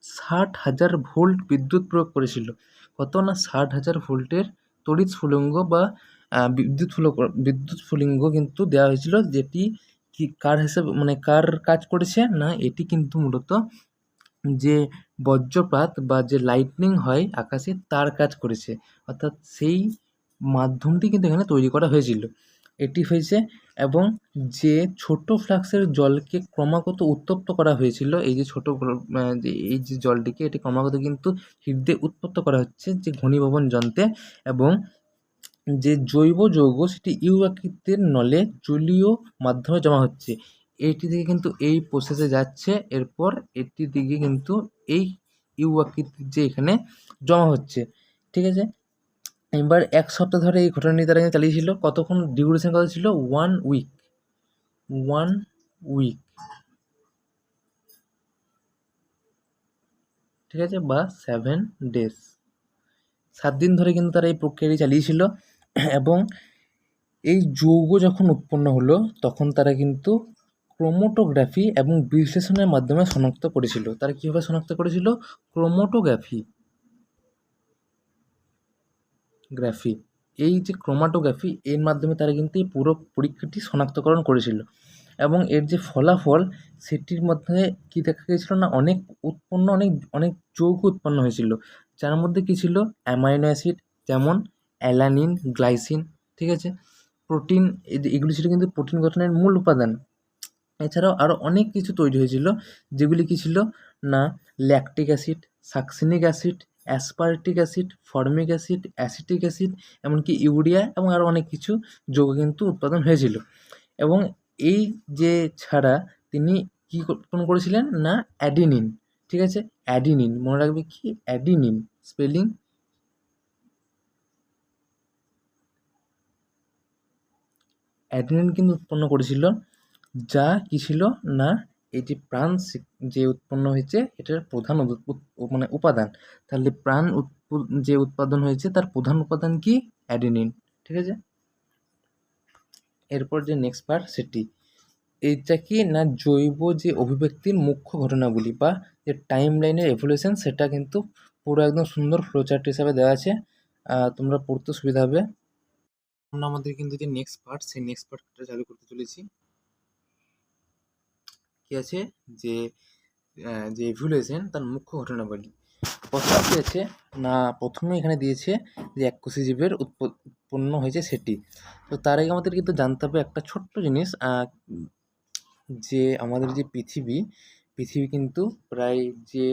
60,000 ভোল্ট বিদ্যুৎ প্রয়োগ করেছিল। কত না, 60,000 ভোল্টের তড়িৎ স্ফুলিঙ্গ বা বিদ্যুৎ স্ফুলিঙ্গ কিন্তু দেওয়া হয়েছিল, যেটি কি কার হিসেবে, মানে কার কাজ করেছে না, এটি কিন্তু মূলত যে বজ্রপাত বা যে লাইটনিং হয় আকাশে তার কাজ করেছে। অর্থাৎ সেই মাধ্যমটি কিন্তু এখানে তৈরি করা হয়েছিল, এটি হয়েছে। এবং যে ছোট ফ্লাক্সের জলকে ক্রমাগত উত্তপ্ত করা হয়েছিল, এই যে এই যে জলটিকে, এটি ক্রমাগত কিন্তু হিট দিয়ে উত্তপ্ত করা হচ্ছে যে ঘনীভবন যন্ত্রে, এবং যে জৈব যৌগ সেটি ইউ আকৃতির নলে জলীয় মাধ্যমে জমা হচ্ছে। এইটি থেকে কিন্তু এই প্রসেসে যাচ্ছে, এরপর এটি দিকে কিন্তু এই ইউ আকৃতির যে এখানে জমা হচ্ছে, ঠিক আছে। এবার 1 সপ্তাহ ধরে এই ঘটনাটি তারা কিন্তু চালিয়েছিল। কতক্ষণ ডিউরেশন কত ছিল, 1 উইক, 1 উইক, ঠিক আছে, বা 7 ডেজ, 7 দিন ধরে কিন্তু তারা এই প্রক্রিয়াটি চালিয়েছিল। এবং এই যৌগ যখন উৎপন্ন হলো তখন তারা কিন্তু ক্রোমোটোগ্রাফি এবং বিশ্লেষণের মাধ্যমে শনাক্ত করেছিল। তারা কীভাবে শনাক্ত করেছিল, ক্রোমোটোগ্রাফি, এই যে ক্রোমাটোগ্রাফি, এর মাধ্যমে তারা কিন্তু এই পুরো পরীক্ষাটি শনাক্তকরণ করেছিল। এবং এর যে ফলাফল, সেটির মধ্যে কী দেখা গিয়েছিল না, অনেক যৌগ উৎপন্ন হয়েছিল, যার মধ্যে কী ছিল, অ্যামাইনো অ্যাসিড, যেমন অ্যালানিন, গ্লাইসিন, ঠিক আছে, প্রোটিন, এগুলি ছিল কিন্তু প্রোটিন গঠনের মূল উপাদান। এছাড়াও আরও অনেক কিছু তৈরি হয়েছিল, যেগুলি কী ছিল না, lactic acid, succinic acid, aspartic acid, formic acid, acetic acid, এমনকি ইউরিয়া এবং আরও অনেক কিছু যৌগ কিন্তু উৎপাদন হয়েছিল। এবং এই যে ছাড়া তিনি কী উৎপন্ন করেছিলেন না, অ্যাডিনিন, ঠিক আছে, অ্যাডিনিন মনে রাখবে, কি অ্যাডিনিন, স্পেলিং অ্যাডিনিন কিন্তু উৎপন্ন করেছিল, যা কী ছিল না, এই যে প্রাণ যে উৎপন্ন হয়েছে এটার প্রধান মানে উপাদান। তাহলে যে উৎপাদন হয়েছে তার প্রধান উপাদান কি, অ্যাডিনিন, ঠিক আছে। এরপর যে নেক্সট পার্ট সেটি, এইটা কি না, জৈব যে অভিব্যক্তির মুখ্য ঘটনাগুলি বা যে টাইম লাইনের এভলিউশন, সেটা কিন্তু পুরো একদম সুন্দর ফ্লোচার্ট হিসাবে দেওয়া আছে, তোমরা পড়তে সুবিধা হবে। আমরা আমাদের কিন্তু যে নেক্সট পার্ট, সেই নেক্সট পার্টটা চালু করতে চলেছি। কি আছে, যে যে এভলিউশন তার মুখ্য ঘটনাবলী। প্রথমে কী আছে না, প্রথমে এখানে দিয়েছে যে এককোষী জীবের উৎপন্ন হয়েছে সেটি। তো তার আগে আমাদের কিন্তু জানতে হবে একটা ছোট্ট জিনিস, যে আমাদের যে পৃথিবী কিন্তু প্রায় যে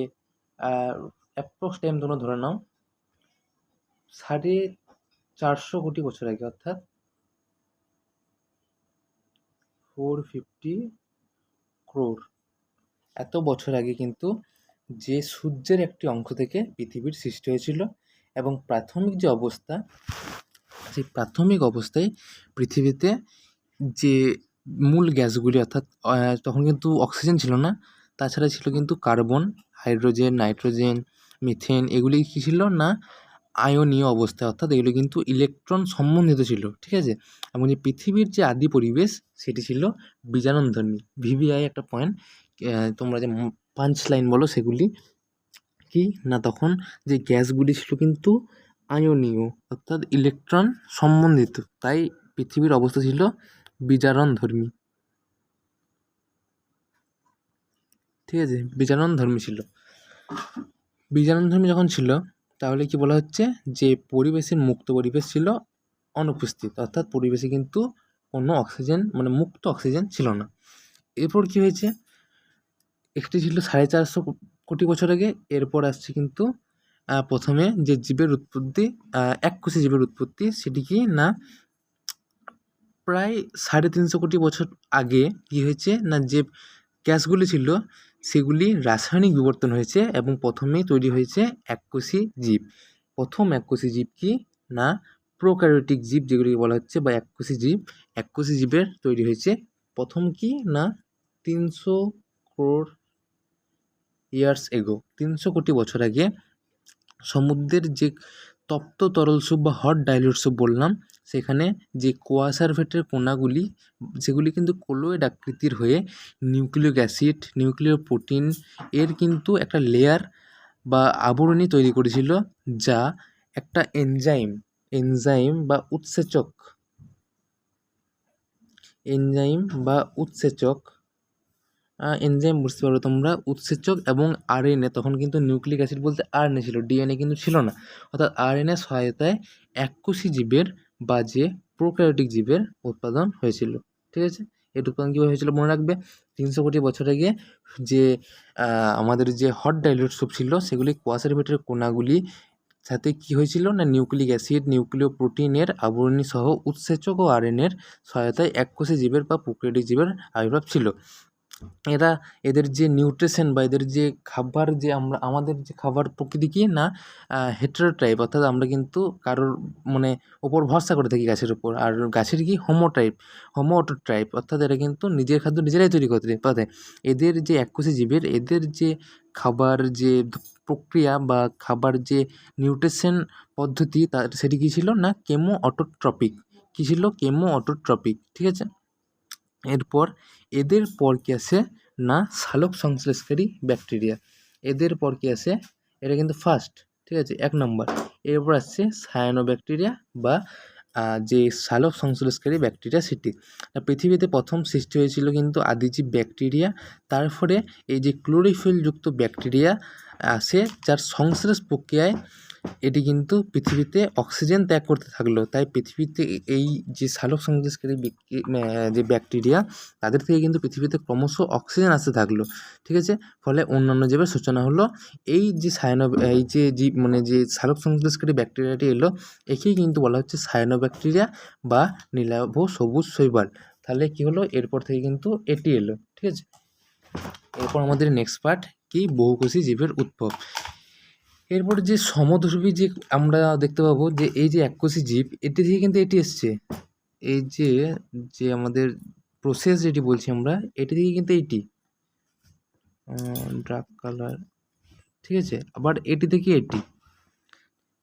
অ্যাপ্রক্স টাইম তোমরা ধরে নাও 450 কোটি বছর আগে, অর্থাৎ 450 ক্রোর, এত বছর আগে কিন্তু যে সূর্যের একটি অংশ থেকে পৃথিবীর সৃষ্টি হয়েছিল। এবং প্রাথমিক যে অবস্থা, সেই প্রাথমিক অবস্থায় পৃথিবীতে যে মূল গ্যাসগুলি, অর্থাৎ তখন কিন্তু অক্সিজেন ছিল না, তাছাড়া ছিল কিন্তু কার্বন, হাইড্রোজেন, নাইট্রোজেন, মিথেন, এগুলি কী ছিল না, আয়নীয় অবস্থায়, অর্থাৎ এগুলো কিন্তু ইলেকট্রন সম্বন্ধিত ছিল, ঠিক আছে। এবং যে পৃথিবীর যে আদি পরিবেশ সেটি ছিল বীজাণুধর্মী, VVI একটা পয়েন্ট, তোমরা যে পাঞ্চ লাইন বলো সেগুলি, কি না তখন যে গ্যাসগুলি ছিল কিন্তু আয়নীয় অর্থাৎ ইলেকট্রন সম্বন্ধিত, তাই পৃথিবীর অবস্থা ছিল বিজারণধর্মী। ঠিক আছে, বিজারণধর্মী ছিল। বিজারণধর্মী যখন ছিল তাহলে কি বলা হচ্ছে যে পরিবেশের মুক্ত পরিবেশ ছিল অনুপস্থিত, অর্থাৎ পরিবেশে কিন্তু কোনো অক্সিজেন মানে মুক্ত অক্সিজেন ছিল না। এরপর কি হয়েছে, একটি ছিল 450 কোটি বছর আগে, এরপর আসছে কিন্তু প্রথমে যে জীবের উৎপত্তি, এককোষী জীবের উৎপত্তি, সেটি কি না প্রায় 350 কোটি বছর আগে কি হয়েছে না যে গ্যাসগুলি ছিল সেগুলি রাসায়নিক বিবর্তন হয়েছে এবং প্রথমেই তৈরি হয়েছে এককোষী জীব। প্রথম এককোষী জীব কি না প্রোক্যারিওটিক জীব যেগুলিকে বলা হচ্ছে বা এককোষী জীব। এককোষী জীবের তৈরি হয়েছে প্রথম কি না 300 crore ইয়ার্স এগো, 300 কোটি বছর আগে সমুদ্রের যে তপ্ত তরল স্যুপ বা হট ডাইলিউট স্যুপ বললাম, সেখানে যে কুয়াশার ভেতরের কণাগুলি সেগুলি কিন্তু কোলয়েড আকৃতির হয়ে নিউক্লিক অ্যাসিড, নিউক্লিয় প্রোটিন এর কিন্তু একটা লেয়ার বা আবরণী তৈরি করেছিল, যা একটা এনজাইম বা উৎসেচক এনজাইম বুঝতে পারো তোমরা, উৎসেচক এবং আরএনএ, তখন কিন্তু নিউক্লিক অ্যাসিড বলতে আরএনএ ছিল, ডিএনএ কিন্তু ছিল না, অর্থাৎ আরএনএ সহায়তায় এককোষী জীবের বা যে প্রোক্যারিওটিক জীবের উৎপাদন হয়েছিল। ঠিক আছে, এর উৎপাদন কীভাবে হয়েছিল মনে রাখবে, 300 কোটি বছর আগে যে আমাদের যে হট ডাইলিউট স্যুপ ছিল সেগুলি কুয়াশার ভেতরে কণাগুলি সাথে কি হয়েছিল না নিউক্লিক অ্যাসিড, নিউক্লিয় প্রোটিনের আবরণী সহ উৎসেচক ও আরএনএর সহায়তায় এককোষী জীবের বা প্রোক্যারিওটিক জীবের আবির্ভাব ছিল। এদের যে নিউট্রিশন বা এদের যে খাবার, যে আমাদের যে খাবার প্রকৃতি কি না হেটেরোটাইপ, অর্থাৎ আমরা কিন্তু কারোর মানে ওপর ভরসা করে থাকি গাছের উপর, আর গাছের কি হোমোটোটাইপ, অর্থাৎ এরা কিন্তু নিজের খাদ্য নিজেরাই তৈরি করতে পারে। এদের যে এককোষী জীবের এদের যে খাবার যে প্রক্রিয়া বা খাবার যে নিউট্রিশন পদ্ধতি সেটি কী ছিল না কেমো অটোট্রপিক। কী ছিল? Chemo autotrophic. ঠিক আছে, এরপর এদের পর কি আসে না সালোক সংশ্লেষকারী ব্যাকটেরিয়া। এদের পর কি আসে, এটা কিন্তু ফার্স্ট, ঠিক আছে, 1 নম্বর। এরপর আসছে সায়ানোব্যাকটেরিয়া বা যে সালোক সংশ্লেষকারী ব্যাকটেরিয়া সেটি। পৃথিবীতে প্রথম সৃষ্টি হয়েছিল কিন্তু আদিজীব ব্যাকটেরিয়া, তারপরে এই যে ক্লোরোফিলযুক্ত ব্যাকটেরিয়া আসে, যার সংশ্লেষ প্রক্রিয়ায় এটি কিন্তু পৃথিবীতে অক্সিজেন ত্যাগ করতে থাকলো। তাই পৃথিবীতে এই যে সালোক সংশ্লেষকারী যে ব্যাকটেরিয়া তাদের থেকে কিন্তু পৃথিবীতে ক্রমশ অক্সিজেন আসতে থাকলো। ঠিক আছে, ফলে অন্যান্য জীবের সূচনা হলো। এই যে এই যে জীব মানে যে সালোক সংশ্লেষকারী ব্যাকটেরিয়াটি এলো, একেই কিন্তু বলা হচ্ছে সায়ানোব্যাকটেরিয়া বা নীলাভ সবুজ শৈবাল। তাহলে কি হলো, এরপর থেকে কিন্তু এটি এলো। ঠিক আছে, এরপর আমাদের নেক্সট পার্ট কি বহুকোষী জীবের উদ্ভব। এরপর যে সমধর্মী যে আমরা দেখতে পাবো যে এই যে এককোষী জীব, এটি থেকে কিন্তু এটি এসছে। এই যে যে আমাদের প্রসেস যেটি বলছি আমরা, এটি থেকে কিন্তু এইটি ডার্ক কালার, ঠিক আছে, আবার এটি থেকে এটি।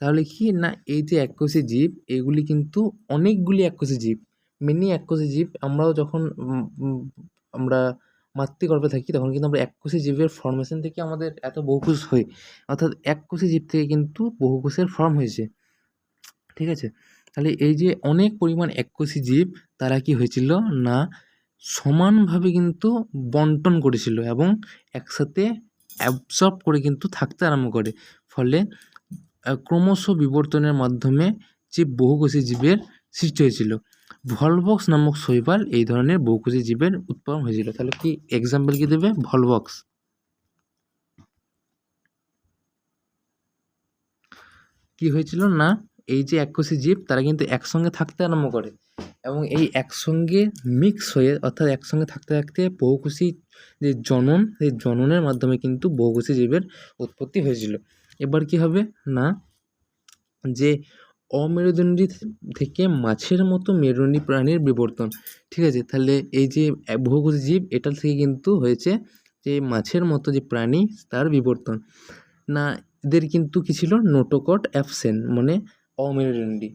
তাহলে কি না এই যে এককোষী জীব এগুলি কিন্তু অনেকগুলি এককোষী জীব, মিনি এককোষী জীব। আমরাও যখন আমরা মাতৃগর্ভে থাকি তখন কিন্তু আমরা এককোষী জীবের ফর্মেশন থেকে আমাদের এত বহুকোষ হই, অর্থাৎ এককোষী জীব থেকে কিন্তু বহুকোষের ফর্ম হয়েছে। ঠিক আছে, তাহলে এই যে অনেক পরিমাণ এককোষী জীব তারা কি হয়েছিল না সমানভাবে কিন্তু বন্টন করেছিল এবং একসাথে অ্যাবজর্ব করে কিন্তু থাকতে আরম্ভ করে, ফলে ক্রমশ বিবর্তনের মাধ্যমে যে বহুকোষী জীবের সৃষ্টি হয়েছিল। ভলভক্স নামক শৈবাল এই ধরনের বহুকোষী জীবের উৎপাদন হয়েছিল। তাহলে কি এক্সাম্পল কি দেবে? ভলভক্স। কি হয়েছিল না এই যে এককোষী জীব তারা কিন্তু একসঙ্গে থাকতে আরম্ভ করে এবং এই একসঙ্গে মিক্স হয়ে, অর্থাৎ একসঙ্গে থাকতে থাকতে বহুকোষী যে জনন, সেই জননের মাধ্যমে কিন্তু বহুকোষী জীবের উৎপত্তি হয়েছিল। এবার কি হবে না যে অমেরুদণ্ডী থেকে মাছের মতো মেরুদণ্ডী প্রাণীর বিবর্তন। ঠিক আছে, তাহলে এই যে বহুকোষী জীব এটা থেকে কিন্তু হয়েছে যে মাছের মতো যে প্রাণী তার বিবর্তন। না এদের কিন্তু কি ছিল নোটোকট অ্যাবসেন্ট, মানে অমেরুদণ্ডী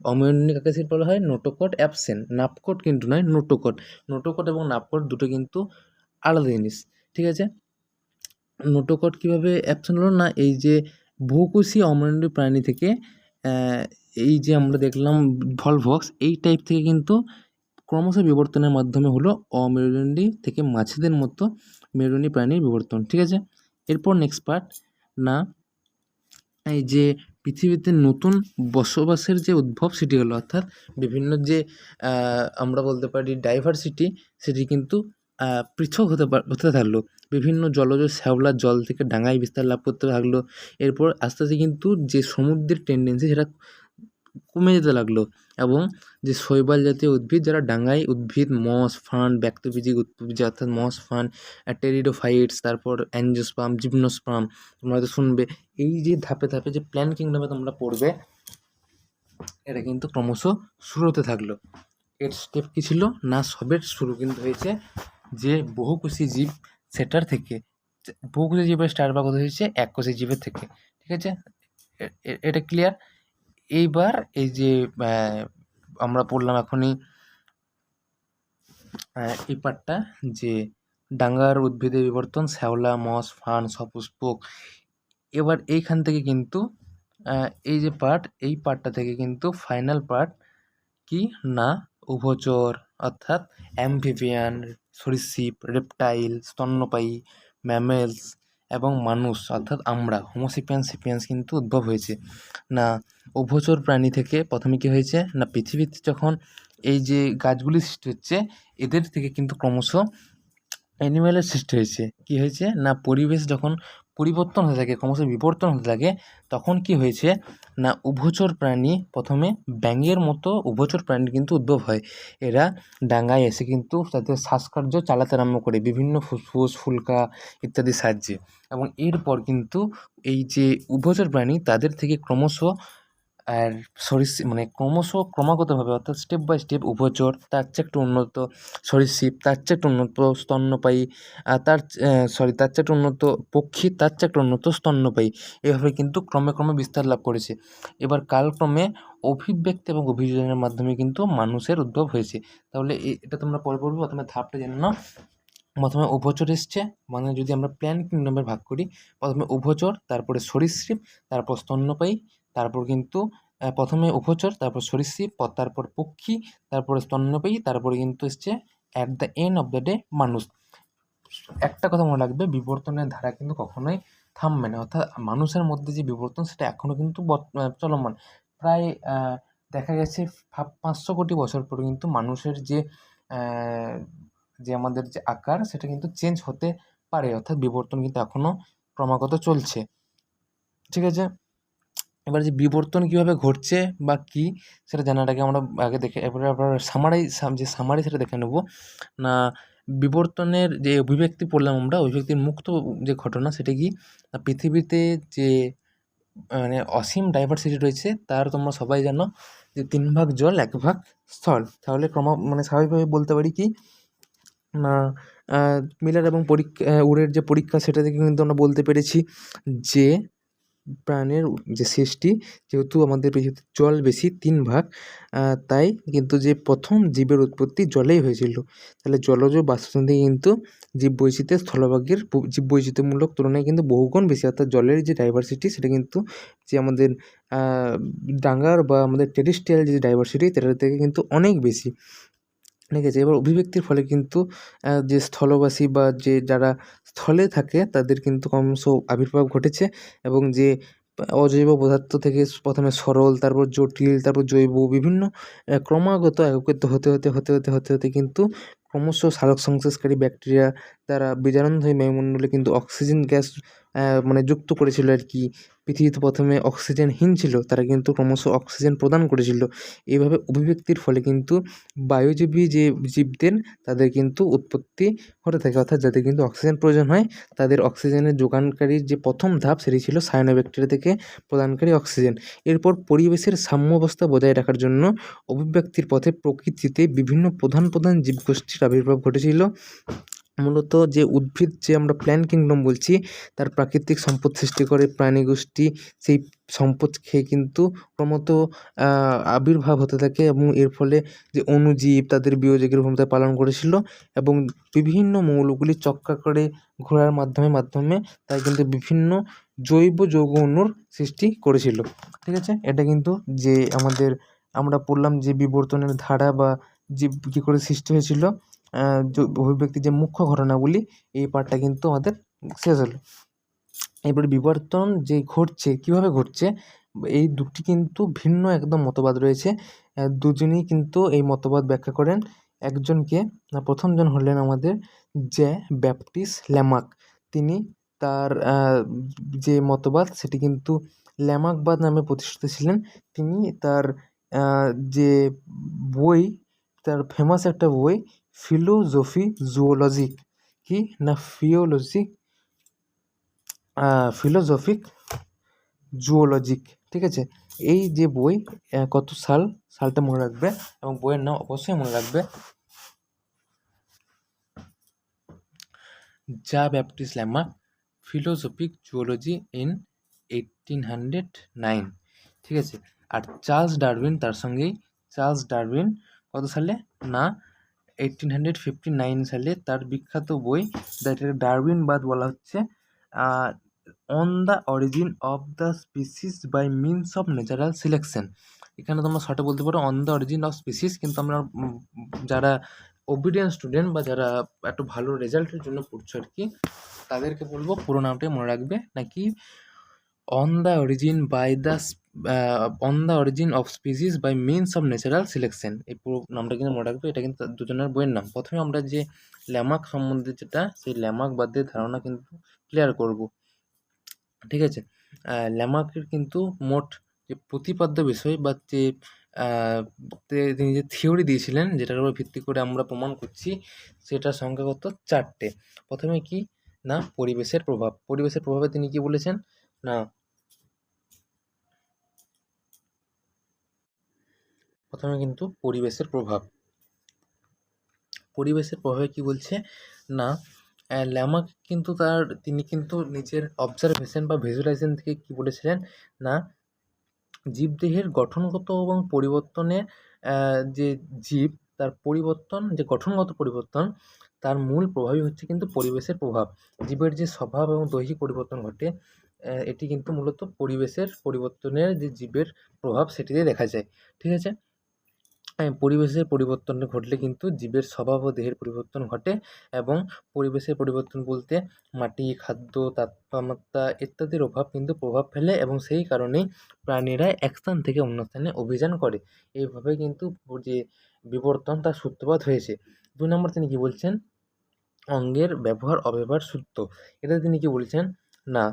কাকে বলা হয়? নোটোকট অ্যাবসেন্ট, নাপকট কিন্তু নয়, নোটোকট এবং নাপকট দুটো কিন্তু আলাদা জিনিস। ঠিক আছে, নোটোকট কীভাবে অ্যাবসেন্ট হলো না এই যে বহুকোষী অমেরুদণ্ডী প্রাণী থেকে এই যে আমরা দেখলাম ভলভক্স, এই টাইপ থেকে কিন্তু ক্রমশ বিবর্তনের মাধ্যমে হলো অমেরুদণ্ডী থেকে মাছেদের মতো মেরুদণ্ডী প্রাণীর বিবর্তন। ঠিক আছে, এরপর নেক্সট পার্ট, না এই যে পৃথিবীতে নতুন বসবাসের যে উদ্ভব সেটি হলো, অর্থাৎ বিভিন্ন যে আমরা বলতে পারি ডাইভার্সিটি, সেটি কিন্তু পৃথক হতে থাকলো। বিভিন্ন জলজ শ্যাওলার জল থেকে ডাঙায় বিস্তার লাভ করতে থাকলো। এরপর আস্তে আস্তে কিন্তু যে সমুদ্রের টেন্ডেন্সি সেটা কমে যেতে লাগলো, এবং যে শৈবাল জাতীয় উদ্ভিদ যারা ডাঙায় উদ্ভিদ, মস, ফার্ন, ব্যক্তবীজী উদ্ভিদ অর্থাৎ মস, ফার্ন, টেরিডোফাইটস, তারপর অ্যাঞ্জিওস্পার্ম, জিমনোস্পার্ম, তোমরা হয়তো শুনবে। এই যে ধাপে ধাপে যে প্ল্যান্ট কিংডমে তোমরা পড়বে, এটা কিন্তু ক্রমশ শুরু হতে থাকলো। এর স্টেপ কী ছিল, না সবের শুরু কিন্তু হয়েছে যে বহুকোষী জীব সেটার থেকে। বহুকোষী জীবের স্টার বা কথা হয়েছে এককোষী জীবের থেকে। ঠিক আছে, এটা ক্লিয়ার। এইবার এই যে আমরা পড়লাম এখনই এই পার্টটা, যে ডাঙ্গার উদ্ভিদের বিবর্তন, শ্যাওলা, মস, ফার্ন, সপুষ্পক। এবার এইখান থেকে কিন্তু এই যে পার্ট, এই পার্টটা থেকে কিন্তু ফাইনাল পার্ট কি, না উভচর অর্থাৎ অ্যাম্ফিবিয়ান, সরীসৃপ, রেপটাইল, স্তন্যপায়ী, ম্যামেলস এবং মানুষ অর্থাৎ আমরা হোমোসেপিয়ান্স সেপিয়ান্স কিন্তু উদ্ভব হয়েছে। না উভচর প্রাণী থেকে প্রথমে কী হয়েছে, না পৃথিবীতে যখন এই যে গাছগুলি সৃষ্টি হচ্ছে, এদের থেকে কিন্তু ক্রমশ অ্যানিম্যালের সৃষ্টি হয়েছে। কী হয়েছে, না পরিবেশ যখন পরিবর্তন হতে থাকে, ক্রমশ বিবর্তন হতে থাকে, তখন কি হয়েছে, না উভচর প্রাণী, প্রথমে ব্যাঙের মতো উভচর প্রাণীর কিন্তু উদ্ভব হয়। এরা ডাঙায় এসে কিন্তু তাদের শ্বাসকার্য চালাতে আরম্ভ করে বিভিন্ন ফুসফুস, ফুলকা ইত্যাদির সাহায্যে, এবং এরপর কিন্তু এই যে উভচর প্রাণী তাদের থেকে ক্রমশ আর মানে ক্রমাগতভাবে অর্থাৎ স্টেপ বাই স্টেপ উভচর, তার চেয়ে একটু উন্নত সরীসৃপ, তার চেয়ে একটু উন্নত স্তন্যপায়ী, তার চেয়ে একটু উন্নত পক্ষী, তার চেয়ে একটু উন্নত স্তন্যপায়ী, এভাবে কিন্তু ক্রমে ক্রমে বিস্তার লাভ করেছে। এবার কালক্রমে অভিব্যক্তি এবং অভিযোজনের মাধ্যমে কিন্তু মানুষের উদ্ভব হয়েছে। তাহলে এটা তোমরা পরে পড়বে, প্রথমে ধাপটা জেনে নাও। প্রথমে উভচর এসছে, মানে যদি আমরা প্ল্যান্ট কিংডমের ভাগ করি, প্রথমে উভচর, তারপরে সরীসৃপ, তারপর স্তন্যপায়ী, তারপর কিন্তু প্রথমে উভচর, তারপর সরীসৃপ, তারপর পক্ষী, তারপরে স্তন্যপায়ী, তারপরে কিন্তু এসছে at the end of the day মানুষ। একটা কথা মনে রাখবে, বিবর্তনের ধারা কিন্তু কখনোই থামবে না, অর্থাৎ মানুষের মধ্যে যে বিবর্তন সেটা এখনও কিন্তু চলমান। প্রায় দেখা গেছে 500 কোটি বছর পরে কিন্তু মানুষের যে আমাদের যে আকার সেটা কিন্তু চেঞ্জ হতে পারে, অর্থাৎ বিবর্তন কিন্তু এখনও ক্রমাগত চলছে। ঠিক আছে, এবার যে বিবর্তন কীভাবে ঘটছে বা কী সেটা জানার আগে আমরা আগে দেখে এবারে আবার সামারি সেটা দেখে নেব। না বিবর্তনের যে অভিব্যক্তি পড়লাম আমরা, অভিব্যক্তির মুক্ত যে ঘটনা সেটা কি, পৃথিবীতে যে মানে অসীম ডাইভার্সিটি রয়েছে, তার তোমরা সবাই জানো যে 3 ভাগ জল 1 ভাগ স্থল। তাহলে মানে স্বাভাবিকভাবে বলতে পারি কি, না মিলার এবং উরের যে পরীক্ষা সেটা থেকে কিন্তু আমরা বলতে পেরেছি যে প্রাণের যে সৃষ্টি, যেহেতু আমাদের পৃথিবীতে জল বেশি 3 ভাগ, তাই কিন্তু যে প্রথম জীবের উৎপত্তি জলেই হয়েছিল। তাহলে জলজ বাস্তুতন্ত্র থেকে কিন্তু জীববৈচিত্র্যের স্থলভাগের জীববৈচিত্র্যমূলক তুলনায় কিন্তু বহুগুণ বেশি, অর্থাৎ জলের যে ডাইভার্সিটি সেটা কিন্তু যে আমাদের ডাঙার বা আমাদের টেরেস্ট্রিয়াল যে ডাইভার্সিটি সেটার থেকে কিন্তু অনেক বেশি। ঠিক আছে, এবার অভিব্যক্তির ফলে কিন্তু যে স্থলবাসী বা যে যারা স্থলে থাকে তাদের কিন্তু ক্রমশ আবির্ভাব ঘটেছে, এবং যে অজৈব পদার্থ থেকে প্রথমে সরল, তারপর জটিল, তারপর জৈব, বিভিন্ন ক্রমাগত একত্রিত হতে কিন্তু ক্রমশ সালোকসংশ্লেষকারী ব্যাকটেরিয়া দ্বারা বীজাণুধর্মী হয়ে বায়ুমণ্ডলে কিন্তু অক্সিজেন গ্যাস মানে যুক্ত করেছিল আর কি। পৃথিবীতে প্রথমে অক্সিজেনহীন ছিল, তারা কিন্তু ক্রমশ অক্সিজেন প্রদান করেছিল। এইভাবে অভিব্যক্তির ফলে কিন্তু বায়ুজীবী যে জীবদের তাদের কিন্তু উৎপত্তি হতে থাকে, অর্থাৎ যাদের কিন্তু অক্সিজেন প্রয়োজন হয় তাদের অক্সিজেনের যোগানকারীর যে প্রথম ধাপ সেটি ছিল সায়ানোব্যাকটেরিয়া থেকে প্রদানকারী অক্সিজেন। এরপর পরিবেশের সাম্যাবস্থা বজায় রাখার জন্য অভিব্যক্তির পথে প্রকৃতিতে বিভিন্ন প্রধান জীবগোষ্ঠীর আবির্ভাব ঘটেছিল, মূলত যে উদ্ভিদ যে আমরা প্ল্যান্ট কিংডম বলছি, তার প্রাকৃতিক সম্পদ সৃষ্টি করে প্রাণীগোষ্ঠী সেই সম্পদ খেয়ে কিন্তু ক্রমত আবির্ভাব হতে থাকে, এবং এর ফলে যে অণুজীব তাদের বিয়োজকের ভূমিকা পালন করেছিল, এবং বিভিন্ন মৌলগুলি চক্রাকারে ঘোরার মাধ্যমে তাই কিন্তু বিভিন্ন জৈব যৌগ অণুর সৃষ্টি করেছিল। ঠিক আছে, এটা কিন্তু যে আমরা পড়লাম যে বিবর্তনের ধারা বা জীব কী করে সৃষ্টি হয়েছিল, অভিব্যক্তির যে মুখ্য ঘটনাগুলি, এই পার্টটা কিন্তু আমাদের শেষ হলো। এবারে বিবর্তন যে ঘটছে, কীভাবে ঘটছে, এই দুটি কিন্তু ভিন্ন একদম মতবাদ রয়েছে। দুজনেই কিন্তু এই মতবাদ ব্যাখ্যা করেন। প্রথমজন হলেন আমাদের যে ব্যাপটিস্ট ল্যামার্ক। তিনি তার যে মতবাদ সেটি কিন্তু ল্যামার্কবাদ নামে প্রতিষ্ঠিত ছিলেন। তিনি তার যে বই, তার ফেমাস একটা বই ফিলোজফি জুওলজিক কি না ফিলোজফিক জুওলজিক, ঠিক আছে। এই যে বই, কত সালটা মনে রাখবে, এবং বইয়ের নাম অবশ্যই মনে রাখবে, যা ব্যাপটিস্ট ল্যামার্ক ফিলোজফিক জুওলজি ইন 1809, ঠিক আছে। আর চার্লস ডারউইন তার সঙ্গেই, চার্লস ডারউইন কত সালে না 1859 সালে তার বিখ্যাত বই, যেটাকে ডারউইনবাদ বলা হচ্ছে, on the origin of the species by means of natural selection. এখানে তোমরা শর্টে বলতে পারো on the origin of species, কিন্তু আমরা যারা ওবিডিয়েন্ট স্টুডেন্ট বা যারা একটু ভালো রেজাল্টের জন্য পড়ছো আর কি, তাদেরকে বলবো পুরো নামটাই মনে রাখবে, নাকি on the origin of species by means of natural selection. এই পুরো নামটা কিন্তু মনে রাখবে, এটা কিন্তু দুজনের বইয়ের নাম। প্রথমে আমরা যে ল্যামার্ক সম্বন্ধে যেটা, সেই ল্যামার্কবাদের ধারণা কিন্তু ক্লিয়ার করব, ঠিক আছে। ল্যামার্কের কিন্তু মোট যে প্রতিপাদ্য বিষয় বা যে তিনি যে থিওরি দিয়েছিলেন, যেটার উপর ভিত্তি করে আমরা প্রমাণ করছি, সেটার সংখ্যাগত 4টে। প্রথমে কি না পরিবেশের প্রভাব। পরিবেশের প্রভাবে তিনি কি বলেছেন না, প্রথমে কিন্তু পরিবেশের প্রভাবে কি বলছে না, ল্যামার্ক কিন্তু তিনি কিন্তু নিজের অবজারভেশন বা ভিজুয়ালাইজেশন থেকে কি বলেছিলেন না, জীবদেহের গঠনগত এবং পরিবর্তনে যে জীব তার পরিবর্তন, যে গঠনগত পরিবর্তন, তার মূল প্রভাবই হচ্ছে কিন্তু পরিবেশের প্রভাব। জীবের যে স্বভাব এবং দৈহিক পরিবর্তন ঘটে, এটি কিন্তু মূলত পরিবেশের পরিবর্তনের যে জীবের প্রভাব সেটিতে দেখা যায়, ঠিক আছে। পরিবেশের পরিবর্তন ঘটলে কিন্তু জীবের স্বভাব ও দেহের পরিবর্তন ঘটে, এবং পরিবেশের পরিবর্তন বলতে মাটি, খাদ্য, তাপমাত্রা ইত্যাদির কিন্তু প্রভাব ফেলে, এবং সেই কারণেই প্রাণীরা এক স্থান থেকে অন্য স্থানে অভিযান করে। এইভাবে কিন্তু যে বিবর্তন তার সূত্রপাত হয়েছে। 2 নম্বর তিনি কি বলছেন, অঙ্গের ব্যবহার অব্যবহার সূত্র। এটা তিনি কি বলছেন না,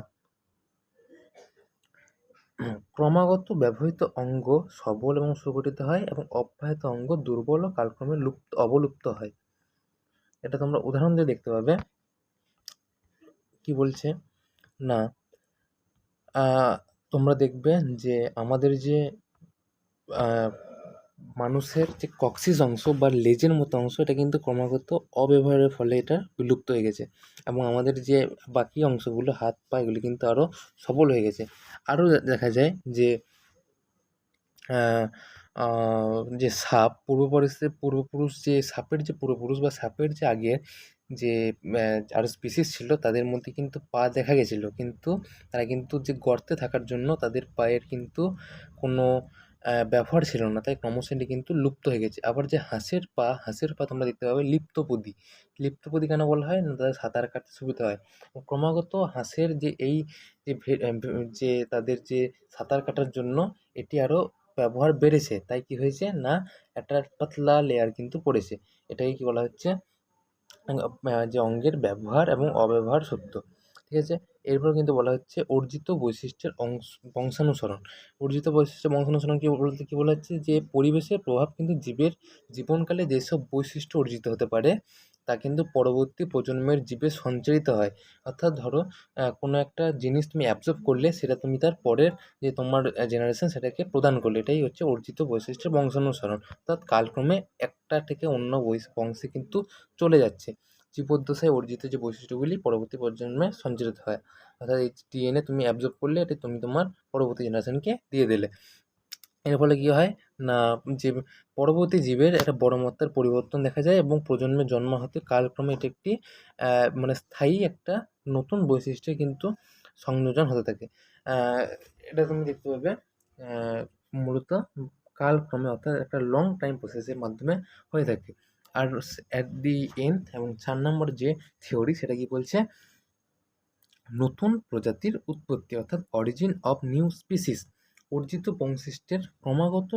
ক্রমাগত ব্যবহৃত অঙ্গ সবল এবং সুগঠিত হয়, এবং অব্যাহত অঙ্গ দুর্বল ও কালক্রমে অবলুপ্ত হয়। এটা তোমরা উদাহরণ দিয়ে দেখতে পাবে। কি বলছে না, তোমরা দেখবে যে আমাদের যে মানুষের যে কক্সিস অংশ বা লেজের মতো অংশ, এটা কিন্তু ক্রমাগত অব্যবহারের ফলে এটা বিলুপ্ত হয়ে গেছে, এবং আমাদের যে বাকি অংশগুলো হাত পা, এগুলি কিন্তু আরও সবল হয়ে গেছে। আরও দেখা যায় যে যে সাপ পূর্বপুরুষ যে সাপের যে পূর্বপুরুষ বা সাপের যে আগের যে আরও স্পিসিস ছিল, তাদের মধ্যে কিন্তু পা দেখা গেছিলো, কিন্তু তারা কিন্তু যে গর্তে থাকার জন্য তাদের পায়ের কিন্তু কোনো ব্যবহার ছিল না, তাই ক্রমশ এটি কিন্তু লুপ্ত হয়ে গেছে। আবার যে হাঁসের পা তোমরা দেখতে পাবে লিপ্তপদী কেন বলা হয় না, তাদের সাঁতার কাটতে সুবিধা হয়। ক্রমাগত হাঁসের যে এই যে তাদের যে সাঁতার কাটার জন্য এটি আরও ব্যবহার বেড়েছে, তাই কি হয়েছে না, একটা পাতলা লেয়ার কিন্তু পড়েছে। এটাকে কি বলা হচ্ছে, যে অঙ্গের ব্যবহার এবং অব্যবহার সূত্র, ঠিক আছে। এরপর কিন্তু বলা হচ্ছে অর্জিত বৈশিষ্ট্যের বংশানুসরণ। অর্জিত বৈশিষ্ট্যের বংশানুসরণ কি বলতে কি বলা হচ্ছে, যে পরিবেশের প্রভাব কিন্তু জীবের জীবনকালে যেসব বৈশিষ্ট্য অর্জিত হতে পারে, তা কিন্তু পরবর্তী প্রজন্মের জীবে সঞ্চারিত হয়। অর্থাৎ ধরো কোনো একটা জিনিস তুমি অ্যাবজর্ব করলে, সেটা তুমি তার পরের যে তোমার জেনারেশন সেটাকে প্রদান করলে, এটাই হচ্ছে অর্জিত বৈশিষ্ট্যের বংশানুসরণ। অর্থাৎ কালক্রমে একটা থেকে অন্য বংশে কিন্তু চলে যাচ্ছে। জীবদ্দশায় অর্জিত যে বৈশিষ্ট্যগুলি পরবর্তী প্রজন্মে সঞ্চারিত হয়, অর্থাৎ এই ডিএনএ তুমি অ্যাবজর্ব করলে, এটা তুমি তোমার পরবর্তী জেনারেশনকে দিয়ে দিলে। এর ফলে কী হয় না, যে পরবর্তী জীবের একটা বড় মাত্রার পরিবর্তন দেখা যায় এবং প্রজন্মের জন্ম হতে কালক্রমে এটি একটি মানে স্থায়ী একটা নতুন বৈশিষ্ট্যে কিন্তু সংযোজন হতে থাকে। এটা তুমি দেখতে পাবে মূলত কালক্রমে, অর্থাৎ একটা লং টাইম প্রসেসের মাধ্যমে হয়ে থাকে। আর অ্যাট দি এন্ড এবং 4 নম্বর যে থিওরি, সেটা কি বলছে, নতুন প্রজাতির উৎপত্তি, অর্থাৎ অরিজিন অফ নিউ স্পিসিস। অর্জিত বংশিষ্টের ক্রমাগত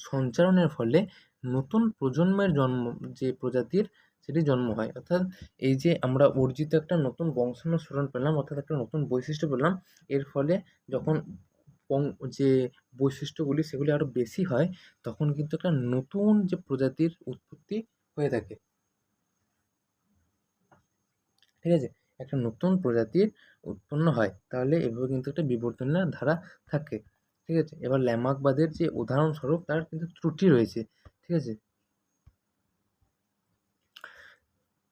সঞ্চারণের ফলে নতুন প্রজন্মের জন্ম, যে প্রজাতির, সেটি জন্ম হয়। অর্থাৎ এই যে আমরা অর্জিত একটা নতুন বংশানুসরণ পেলাম, অর্থাৎ একটা নতুন বৈশিষ্ট্য পেলাম, এর ফলে যখন যে বৈশিষ্ট্যগুলি সেগুলি আরও বেশি হয়, তখন কিন্তু একটা নতুন যে প্রজাতির উৎপত্তি হয়ে থাকে। ঠিক আছে? একটা নতুন প্রজাতির উৎপন্ন হয়। তাহলে এভাবে কিন্তু একটা বিবর্তনের ধারা থাকে। ঠিক আছে? এবার ল্যামার্কবাদের যে উদাহরণস্বরূপ তার কিন্তু ত্রুটি রয়েছে। ঠিক আছে?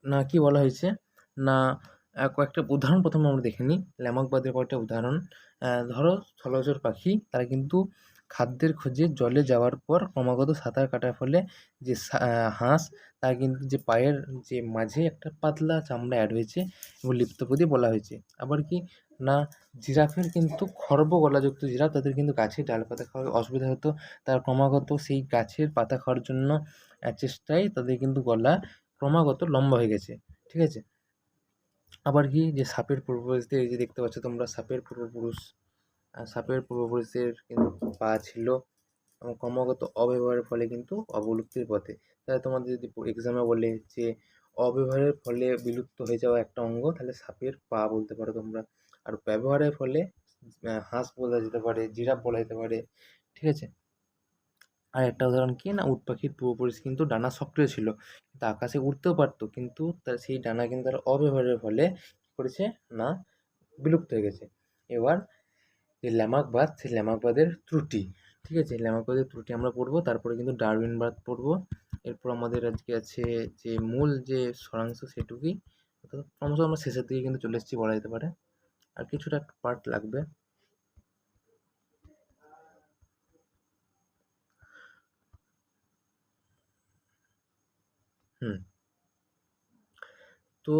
না কি বলা হয়েছে না, কয়েকটা উদাহরণ প্রথমে আমরা দেখে নিই। ল্যামার্কবাদের কয়েকটা উদাহরণ। ধরো স্থলচর পাখি, তারা কিন্তু খাদ্যের খোঁজে জলে যাওয়ার পর ক্রমাগত সাঁতার কাটার ফলে যে হাঁস, তার কিন্তু যে পায়ের যে মাঝে একটা পাতলা চামড়া অ্যাড হয়েছে এবং লিপ্তপ্রায় বলা হয়েছে। আবার কি না, জিরাফের কিন্তু খর্ব গলাযুক্ত জিরাফ, তাদের কিন্তু গাছের ডালপাতা খাওয়ার অসুবিধা হতো। তারা ক্রমাগত সেই গাছের পাতা খাওয়ার জন্য চেষ্টায় তাদের কিন্তু গলা ক্রমাগত লম্বা হয়ে গেছে। ঠিক আছে? আবার কি যে সাপের পূর্বপুরুষদের, এই যে দেখতে পাচ্ছ তোমরা সাপের পূর্বপুরুষদের কিন্তু পা ছিল এবং ক্রমাগত অব্যবহারের ফলে কিন্তু অবলুপ্তির পথে। তাহলে তোমাদের যদি এক্সামে বলে যে অব্যবহারের ফলে বিলুপ্ত হয়ে যাওয়া একটা অঙ্গ, তাহলে সাপের পা বলতে পারো তোমরা। আর ব্যবহারের ফলে হাঁস বলা যেতে পারে, জিরাফ বলা যেতে পারে। ঠিক আছে? আর একটা উদাহরণ কি না, উট পাখির পূর্বপুরুষ কিন্তু ডানা সক্রিয় ছিল, কিন্তু আকাশে উড়তেও পারতো, কিন্তু তার সেই ডানা কিন্তু তার অব্যবহারের ফলে কী করেছে না, বিলুপ্ত হয়ে গেছে। এবার যে ল্যামার্কবাদ, সেই ল্যামার্কবাদের ত্রুটি। ঠিক আছে? ল্যামার্কবাদের ত্রুটি আমরা পড়বো, তারপরে কিন্তু ডারউইনবাদ পড়বো। এরপর আমাদের আজকে আছে যে মূল যে সারাংশ, সেটুকুই। অর্থাৎ ক্রমশ আমরা শেষের দিকে কিন্তু চলে এসেছি বলা যেতে পারে, আর কিছুটা একটা পার্ট লাগবে। হুম। তো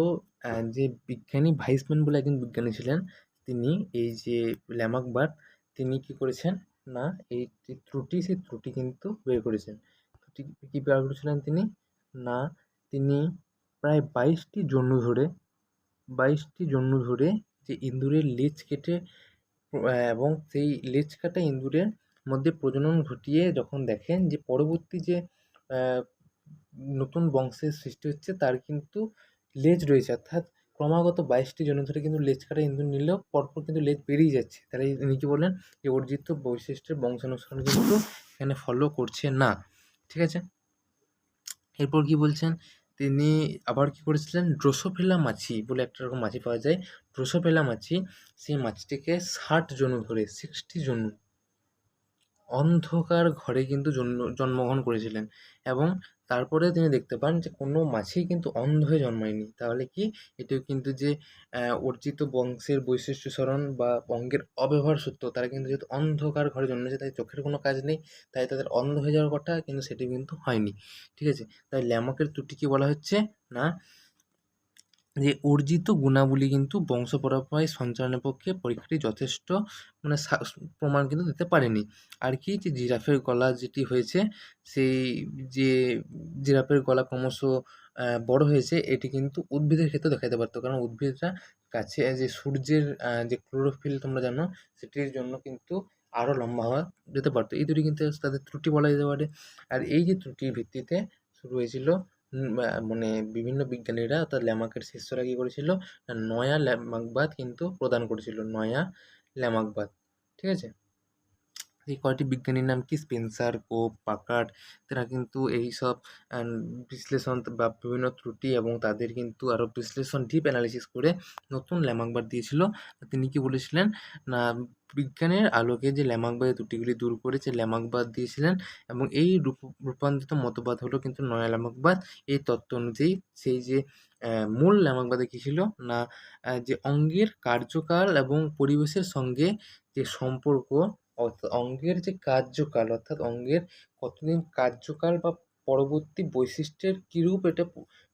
যে বিজ্ঞানী ভাইসম্যান বলে একজন বিজ্ঞানী ছিলেন, তিনি এই যে ল্যামার্কবাদ, তিনি কী করেছেন না, এই যে ত্রুটি, সেই ত্রুটি কিন্তু বের করেছেন। ত্রুটি কী বের করেছিলেন তিনি না, তিনি প্রায় 22টি জন্ম ধরে যে ইঁদুরের লেজ কেটে এবং সেই লেজ কাটা ইঁদুরের মধ্যে প্রজনন ঘটিয়ে যখন দেখেন যে পরবর্তী যে নতুন বংশের সৃষ্টি হচ্ছে, তার কিন্তু লেজ রয়েছে। অর্থাৎ ক্রমাগত 22টি জন্ম ধরে কিন্তু লেজ কাটা ইঁদুর নিলেও পরপর কিন্তু লেজ বেরিয়ে যাচ্ছে। তাহলে ইনি কী বললেন, যে অর্জিত বৈশিষ্ট্যের বংশানুসরণ কিন্তু এখানে ফলো করছে না। ঠিক আছে? এরপর কী বলছেন, তিনি আবার কী করেছিলেন, ড্রোসোফিলা মাছি বলে একটা রকম মাছি পাওয়া যায়। ড্রোসোফিলা মাছি, সেই মাছটিকে 60 জনু ধরে, 60 জনু অন্ধকার ঘরে কিন্তু জন্মগ্রহণ করেছিলেন, এবং তারপরে তিনি দেখতে পান যে কোনো মাছিই কিন্তু অন্ধ হয়ে জন্মায়নি। তাহলে কি, এটিও কিন্তু যে অর্জিত বংশের বৈশিষ্ট্য স্মরণ বা অঙ্গের অব্যবহার সূত্র, তারা কিন্তু যেহেতু অন্ধকার ঘরে জন্মেছে, তাই চোখের কোনো কাজ নেই, তাই তাদের অন্ধ হয়ে যাওয়ার কথা, কিন্তু সেটি কিন্তু হয়নি। ঠিক আছে? তাই ল্যামার্কের ত্রুটি বলা হচ্ছে না, যে অর্জিত গুণাবলী কিন্তু বংশ পরম্পরায় সঞ্চালনের পক্ষে পরীক্ষাটি যথেষ্ট মানে প্রমাণ কিন্তু দিতে পারেনি। আর কি, যে জিরাফের গলা যেটি হয়েছে, সেই যে জিরাফের গলা ক্রমশ বড় হয়েছে, এটি কিন্তু উদ্ভিদের ক্ষেত্রেও দেখা যেতে পারতো, কারণ উদ্ভিদরা গাছে যে সূর্যের যে ক্লোরোফিল তোমরা জানো, সেটির জন্য কিন্তু আরও লম্বা হওয়া যেতে পারতো। এই দুটি কিন্তু তাদের ত্রুটি বলা যেতে পারে। আর এই যে ত্রুটির ভিত্তিতে শুরু হয়েছিল মানে বিভিন্ন বিজ্ঞানীরা, অর্থাৎ ল্যামার্কের শিষ্যরা কী করেছিল না, নয়া ল্যামার্কবাদ কিন্তু প্রদান করেছিল, নয়া ল্যামার্কবাদ। ঠিক আছে? এই কয়টি বিজ্ঞানীর নাম কি? স্পেন্সার, কোপ, পাকার্ড। তারা কিন্তু এইসব বিশ্লেষণ বা বিভিন্ন ত্রুটি এবং তাদের কিন্তু আরও বিশ্লেষণ ডিপ অ্যানালিসিস করে নতুন ল্যামার্কবার দিয়েছিল। তিনি কি বলেছিলেন না, বিজ্ঞানের আলোকে যে ল্যামার্কবাদের ত্রুটিগুলি দূর করে যে ল্যামার্কবাদ দিয়েছিলেন, এবং এই রূপান্তরিত মতবাদ হলো কিন্তু নয়া ল্যামার্কবাদ। এই তত্ত্ব অনুযায়ী সেই যে মূল ল্যামার্কবাদে কী ছিল না, যে অঙ্গের কার্যকাল এবং পরিবেশের সঙ্গে যে সম্পর্ক, অঙ্গের যে কার্যকাল অর্থাৎ অঙ্গের কতদিন কার্যকাল বা পরবর্তী বৈশিষ্ট্যের কীরূপ এটা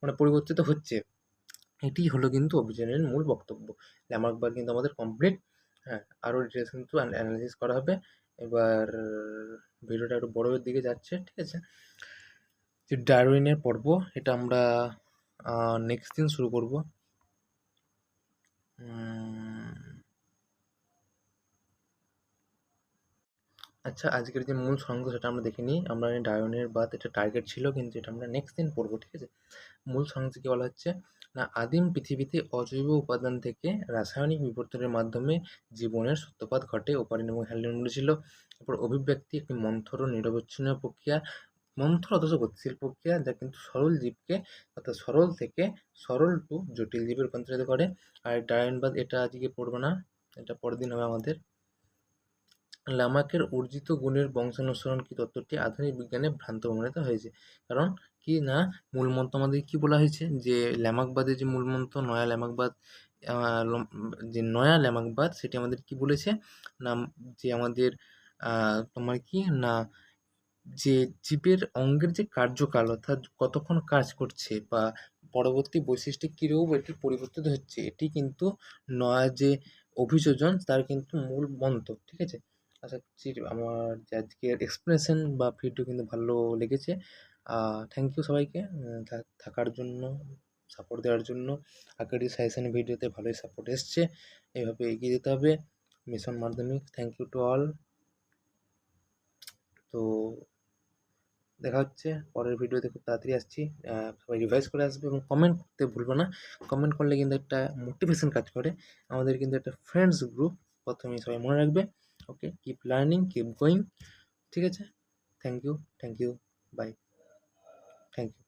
মানে পরিবর্তিত হচ্ছে, এটিই হলো কিন্তু অভিযানের মূল বক্তব্য। ল্যামার্কবার কিন্তু আমাদের কমপ্লিট। হ্যাঁ, আরও ডিটেলস কিন্তু অ্যানালাইসিস করা হবে। এবার ভিডিওটা একটু বড়োর দিকে যাচ্ছে, ঠিক আছে। যে ডারউইনের পর্ব, এটা আমরা নেক্সট দিন শুরু করব। আচ্ছা, আজকের যে মূল সংজ্ঞা সেটা আমরা দেখে নিই। আমরা ডারউইনের বাদ এটা টার্গেট ছিল, কিন্তু এটা আমরা নেক্সট দিন পড়বো, ঠিক আছে। মূল সংজ্ঞা কি বলা হচ্ছে না, আদিম পৃথিবীতে অজৈব উপাদান থেকে রাসায়নিক বিবর্তনের মাধ্যমে জীবনের সূত্রপাত ঘটে। ওপারিন এবং হ্যালডেন বলেছিল। তারপর অভিব্যক্তি একটি মন্থর ও নিরবচ্ছিন্ন প্রক্রিয়া, মন্থর অথচ গতিশীল প্রক্রিয়া, যা কিন্তু সরল জীবকে অর্থাৎ সরল থেকে সরল টু জটিল জীবে রূপান্তরিত করে। আর ডারউইনবাদ এটা আজকে পড়বো না, এটা পরের দিন হবে আমাদের। লামার্কের অর্জিত গুণের বংশানুসরণ কি তত্ত্বটি আধুনিক বিজ্ঞানে ভ্রান্ত প্রমাণিত হয়েছে। কারণ কি না, মূলমন্ত্র আমাদের কি বলা হয়েছে যে ল্যামার্কবাদের যে মূলমন্ত্র নয়া ল্যামার্কবাদ, যে নয়া ল্যামার্কবাদ সেটি আমাদের কি বলেছে না, যে আমাদের তোমার কি না, যে জীবের অঙ্গের যে কার্যকাল অর্থাৎ কতক্ষণ কাজ করছে বা পরবর্তী বৈশিষ্ট্যে কীরূপ এটি পরিবর্তিত হচ্ছে, এটি কিন্তু নয়া যে অভিযোজন তার কিন্তু মূল মন্ত্র, ঠিক আছে। আশা করছি আমার যে আজকের এক্সপ্লেনেশন বা ভিডিও কিন্তু ভালো লেগেছে। থ্যাংক ইউ সবাইকে থাকার জন্য, সাপোর্ট দেওয়ার জন্য। আগের সাজেশন ভিডিওতে ভালোই সাপোর্ট এসছে, এভাবে এগিয়ে যেতে হবে mission Madhyamik. Thank you to all. তো দেখা হচ্ছে পরের ভিডিওতে, খুব তাড়াতাড়ি আসছি। সবাই রিভাইজ করে আসবে এবং কমেন্ট করতে ভুলবে না। কমেন্ট করলে কিন্তু একটা মোটিভেশন কাজ করে। আমাদের কিন্তু একটা ফ্রেন্ডস গ্রুপ, প্রথমেই সবাই মনে রাখবে। Okay, keep learning, keep going, ঠিক আছে। Thank you, bye, thank you.